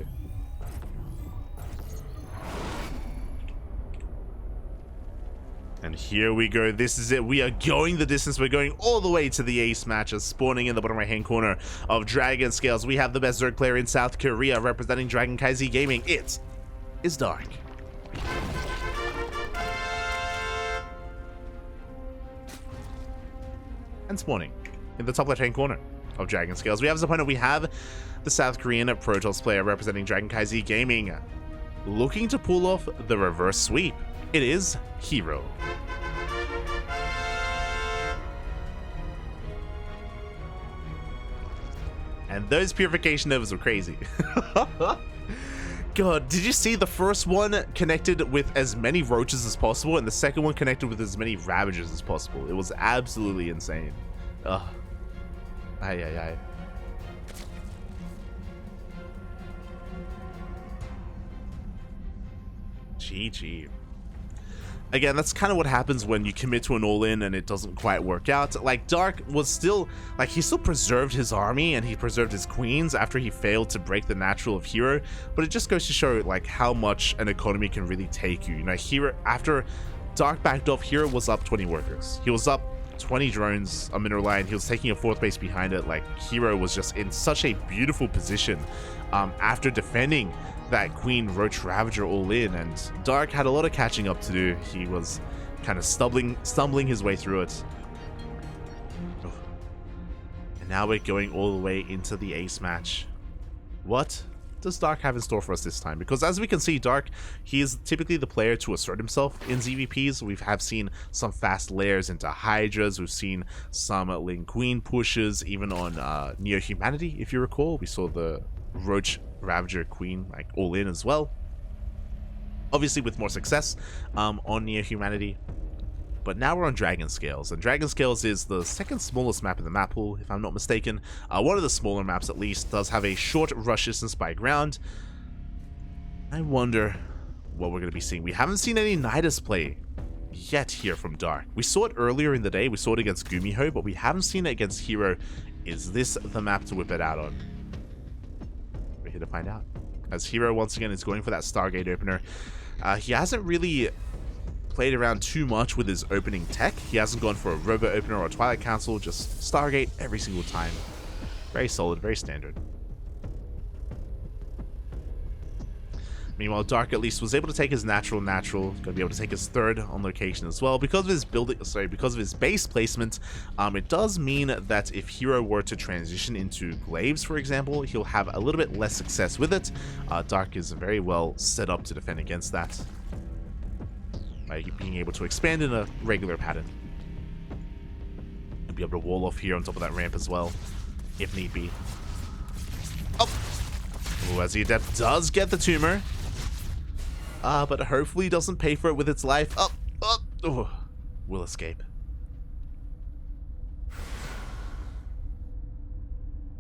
And here we go. This is it. We are going the distance. We're going all the way to the ace matches. Spawning in the bottom right hand corner of Dragon Scales. We have the best Zerg player in South Korea representing CranKy Gaming. It is Dark. And spawning in the top left hand corner of Dragon Scales, we have as opponent, we have the South Korean Protoss player representing CranKy Gaming, looking to pull off the reverse sweep. It is herO. And those Purification Novas were crazy. God, did you see the first one connected with as many roaches as possible, and the second one connected with as many Ravagers as possible? It was absolutely insane. Ugh. Ay, ay, ay. GG. Again, that's kind of what happens when you commit to an all-in and it doesn't quite work out. Like, Dark was still, like, he still preserved his army and he preserved his queens after he failed to break the natural of herO, but it just goes to show, like, how much an economy can really take you. You know, herO, after Dark backed off, herO was up 20 workers. He was up 20 drones, a mineral line. He was taking a 4th base behind it. Like, herO was just in such a beautiful position after defending that Queen Roach Ravager all in, and Dark had a lot of catching up to do. He was kind of stumbling his way through it. And now we're going all the way into the ace match. What does Dark have in store for us this time? Because as we can see, Dark, he is typically the player to assert himself in ZVPs. We have seen some fast layers into Hydras. We've seen some Ling Queen pushes, even on Neo Humanity, if you recall. We saw the Roach Ravager Queen like all in as well. obviously with more success on Near Humanity. But now we're on Dragon Scales, and Dragon Scales is the second smallest map in the map pool, if I'm not mistaken. One of the smaller maps, at least, does have a short rush distance by ground. I wonder what we're going to be seeing. We haven't seen any Nidus play yet here from Dark. We saw it earlier in the day. We saw it against Gumiho, but we haven't seen it against herO. Is this the map to whip it out on? We're here to find out. As herO, once again, is going for that Stargate opener. He hasn't really played around too much with his opening tech. He hasn't gone for a Robo opener or a Twilight Council, just Stargate every single time. Very solid, very standard. Meanwhile, Dark at least was able to take his natural, going to be able to take his third on location as well. Because of his because of his base placement, it does mean that if herO were to transition into Glaives, for example, he'll have a little bit less success with it. Dark is very well set up to defend against that, by being able to expand in a regular pattern. He'll be able to wall off here on top of that ramp as well, if need be. Oh! Ooh, as the Adept does get the tumor. But hopefully doesn't pay for it with its life. Oh, will escape.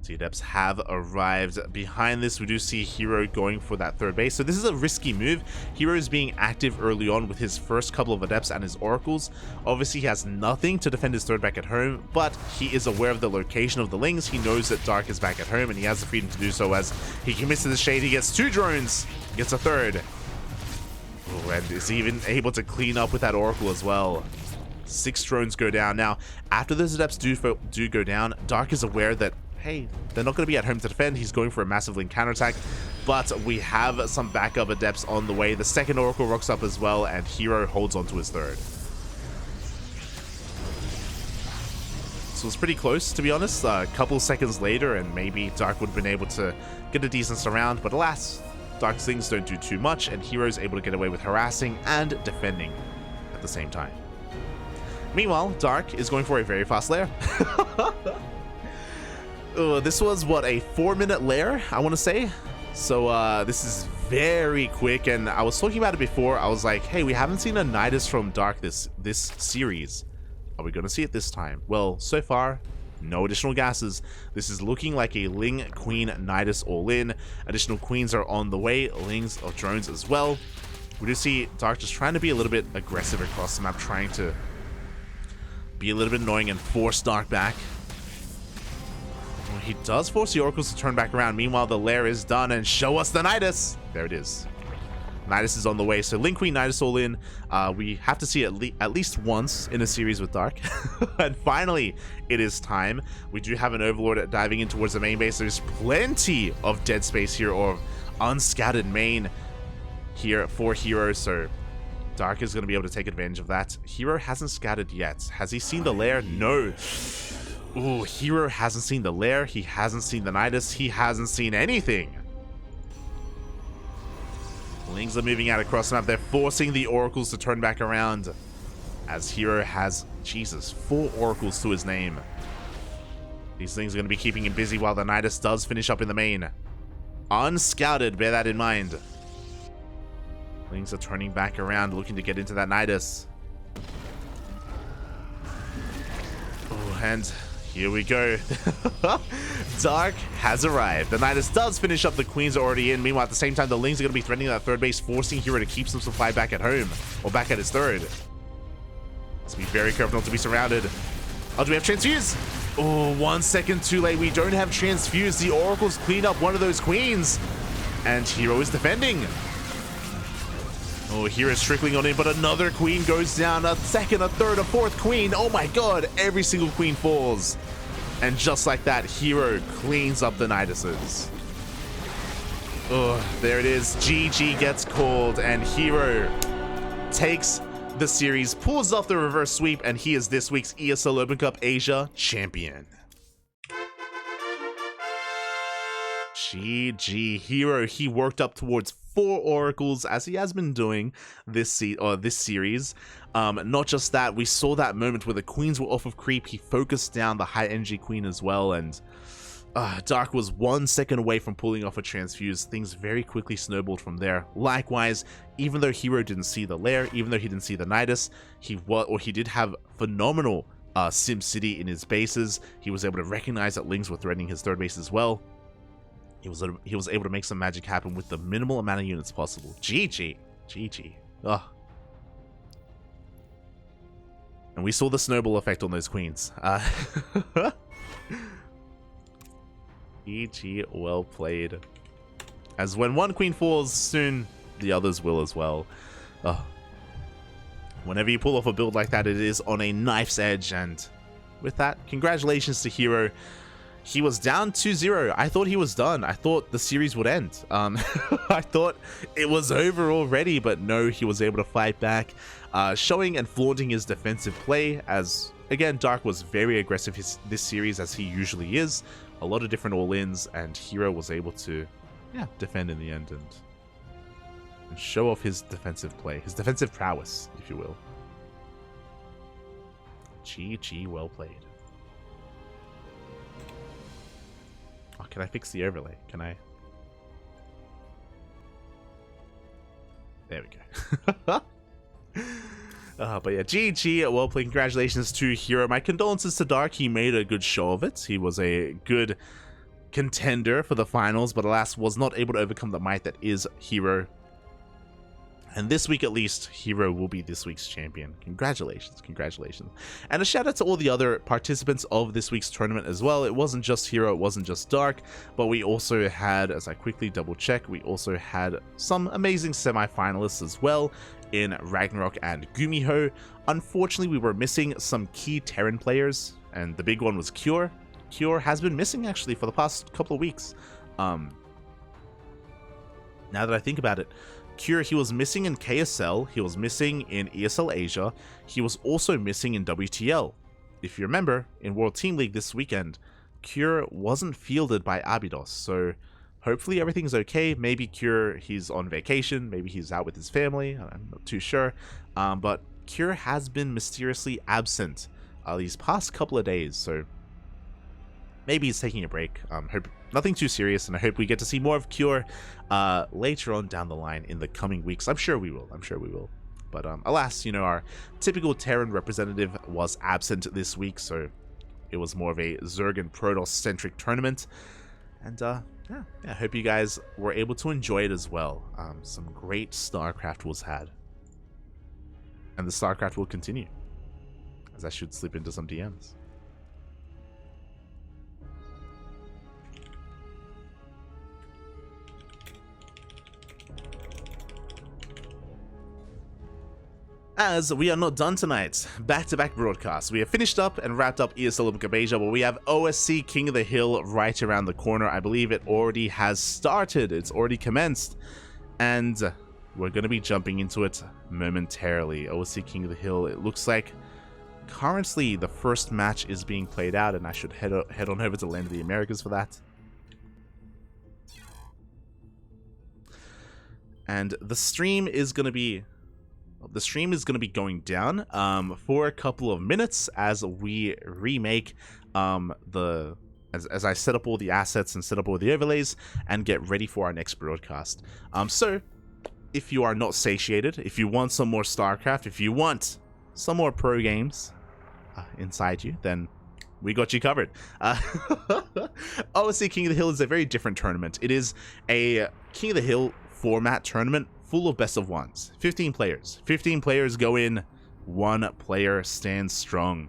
The Adepts have arrived. Behind this, we do see herO going for that third base. So this is a risky move. herO is being active early on with his first couple of Adepts and his Oracles. Obviously, he has nothing to defend his third back at home, but he is aware of the location of the Lings. He knows that Dark is back at home, and he has the freedom to do so as he commits to the Shade. He gets 2 drones, gets a third. Oh, and is even able to clean up with that Oracle as well. 6 drones go down. Now, after those Adepts do go down, Dark is aware that, hey, they're not going to be at home to defend. He's going for a massive Link counterattack, but we have some backup Adepts on the way. The second Oracle rocks up as well, and herO holds on to his third. So it's pretty close, to be honest. A couple seconds later, and maybe Dark would have been able to get a decent surround, but alas, Dark's things don't do too much, and herO's able to get away with harassing and defending at the same time. Meanwhile, Dark is going for a very fast lair. This was, what, a 4-minute lair, I want to say? So this is very quick, and I was talking about it before. I was like, hey, we haven't seen a Nidus from Dark this series. Are we going to see it this time? Well, so far, no additional gases. This is looking like a Ling Queen Nidus all in. Additional queens are on the way, Lings or drones as well. We do see Dark just trying to be a little bit aggressive across the map, trying to be a little bit annoying and force Dark back. Well, he does force the Oracles to turn back around. Meanwhile, the lair is done, and show us the Nidus. There it is. Nidus is on the way, so Ling Queen Nidus all in. We have to see it at least once in a series with Dark. And finally, it is time. We do have an Overlord diving in towards the main base. There's plenty of dead space here, or unscattered main here for herO, so Dark is going to be able to take advantage of that. herO hasn't scattered yet. Has he seen the lair? No. Ooh, herO hasn't seen the lair. He hasn't seen the Nidus. He hasn't seen anything. Lings are moving out across the map. They're forcing the Oracles to turn back around, as herO has, Jesus, 4 Oracles to his name. These things are going to be keeping him busy while the Nidus does finish up in the main. Unscouted, bear that in mind. Lings are turning back around, looking to get into that Nidus. Oh, and here we go. Dark has arrived. The Nidus does finish up. The queens are already in. Meanwhile, at the same time, the Lings are going to be threatening that third base, forcing herO to keep some supply back at home, or back at his third. Let's be very careful not to be surrounded. Oh, do we have Transfuse? Oh, 1 second too late. We don't have Transfuse. The Oracles clean up one of those queens, and herO is defending. Oh, hero's trickling on in, but another queen goes down. A second, a third, a fourth queen. Oh my god, every single queen falls. And just like that, herO cleans up the Niduses. Oh, there it is. GG gets called, and herO takes the series, pulls off the reverse sweep, and he is this week's ESL Open Cup Asia champion. GG. herO, he worked up towards 4 Oracles, as he has been doing this series. Not just that, we saw that moment where the queens were off of creep. He focused down the high energy queen as well, and Dark was 1 second away from pulling off a transfuse. Things very quickly snowballed from there. Likewise, even though herO didn't see the lair, even though he didn't see the Nidus, he did have phenomenal Sim City in his bases. He was able to recognize that Lings were threatening his third base as well. He was able to make some magic happen with the minimal amount of units possible. GG. GG. Ugh. And we saw the snowball effect on those queens. GG, well played. As when one queen falls, soon the others will as well. Whenever you pull off a build like that, it is on a knife's edge, and with that, congratulations to herO. He was down 2-0. I thought he was done. I thought the series would end. I thought it was over already, but no, he was able to fight back, showing and flaunting his defensive play, as, again, Dark was very aggressive this series, as he usually is. A lot of different all-ins, and herO was able to, defend in the end and show off his defensive play, his defensive prowess, if you will. GG, well played. Oh, can I fix the overlay? Can I? There we go. But yeah, GG, well played. Congratulations to herO. My condolences to Dark. He made a good show of it. He was a good contender for the finals, but alas, was not able to overcome the might that is herO. And this week, at least, herO will be this week's champion. Congratulations, congratulations. And a shout out to all the other participants of this week's tournament as well. It wasn't just herO, it wasn't just Dark, but we also had, as I quickly double check, we also had some amazing semi-finalists as well in Ragnarok and Gumiho. Unfortunately, we were missing some key Terran players, and the big one was Cure. Cure has been missing, actually, for the past couple of weeks. Now that I think about it, Cure, he was missing in KSL, he was missing in ESL Asia, he was also missing in WTL. If you remember, in World Team League this weekend, Cure wasn't fielded by Abydos, so hopefully everything's okay. Maybe Cure, he's on vacation, maybe he's out with his family, I'm not too sure. But Cure has been mysteriously absent these past couple of days, so maybe he's taking a break. Hope nothing too serious, and I hope we get to see more of Cure later on down the line in the coming weeks. I'm sure we will. I'm sure we will. But alas, you know, our typical Terran representative was absent this week, so it was more of a Zerg and Protoss-centric tournament. And yeah, I hope you guys were able to enjoy it as well. Some great StarCraft was had. And the StarCraft will continue, as I should slip into some DMs. As we are not done tonight, back-to-back broadcasts. We have finished up and wrapped up ESL Open Cup Asia, but we have OSC King of the Hill right around the corner. I believe it already has started. It's already commenced. And we're going to be jumping into it momentarily. OSC King of the Hill, it looks like currently the first match is being played out, and I should head on over to Land of the Americas for that. And the stream is going to be going down for a couple of minutes as we remake as I set up all the assets and set up all the overlays and get ready for our next broadcast. So if you are not satiated, if you want some more StarCraft, if you want some more pro games inside you, then we got you covered. OSC King of the Hill is a very different tournament. It is a King of the Hill format tournament full of best of ones. 15 players. 15 players go in, one player stands strong.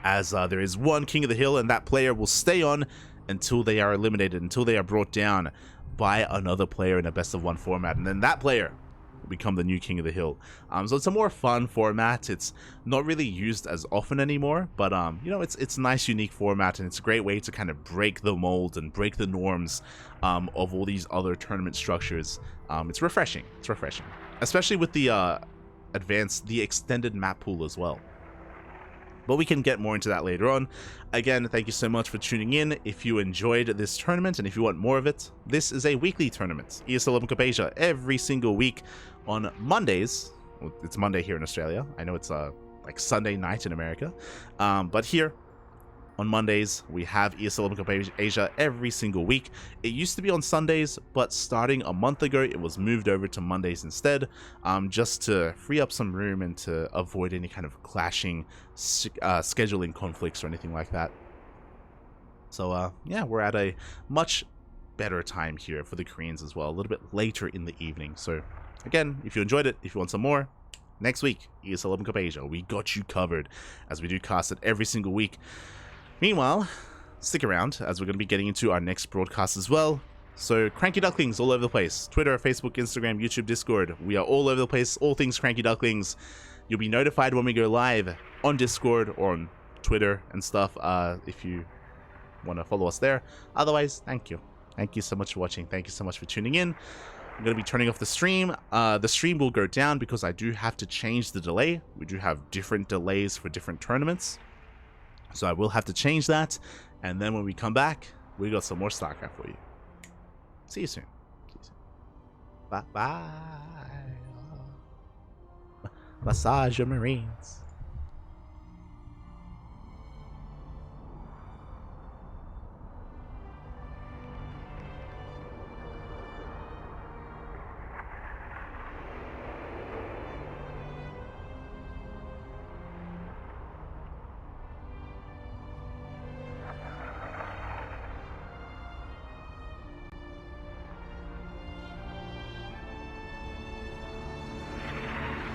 As there is one King of the Hill, and that player will stay on until they are eliminated, until they are brought down by another player in a best of one format, and then that player will become the new King of the Hill. So it's a more fun format. It's not really used as often anymore, but you know, it's a nice, unique format, and it's a great way to kind of break the mold and break the norms of all these other tournament structures. It's refreshing. It's refreshing, especially with the extended map pool as well. But we can get more into that later on. Again, thank you so much for tuning in. If you enjoyed this tournament and if you want more of it, this is a weekly tournament. ESL Open Cup Asia every single week on Mondays. Well, it's Monday here in Australia. I know it's like Sunday night in America. But here on Mondays. We have ESL Open Cup Asia every single week. It used to be on Sundays, but starting a month ago, it was moved over to Mondays instead, just to free up some room and to avoid any kind of clashing scheduling conflicts or anything like that. So yeah, we're at a much better time here for the Koreans as well, a little bit later in the evening. So again, if you enjoyed it, if you want some more, next week, ESL Open Cup Asia, we got you covered, as we do cast it every single week. Meanwhile, stick around, as we're going to be getting into our next broadcast as well. So, CranKy Ducklings all over the place. Twitter, Facebook, Instagram, YouTube, Discord. We are all over the place, all things CranKy Ducklings. You'll be notified when we go live on Discord or on Twitter and stuff, if you want to follow us there. Otherwise, thank you. Thank you so much for watching. Thank you so much for tuning in. I'm going to be turning off the stream. The stream will go down because I do have to change the delay. We do have different delays for different tournaments. So I will have to change that. And then when we come back, we got some more StarCraft for you. See you soon. See you soon. Bye-bye. Massage your Marines.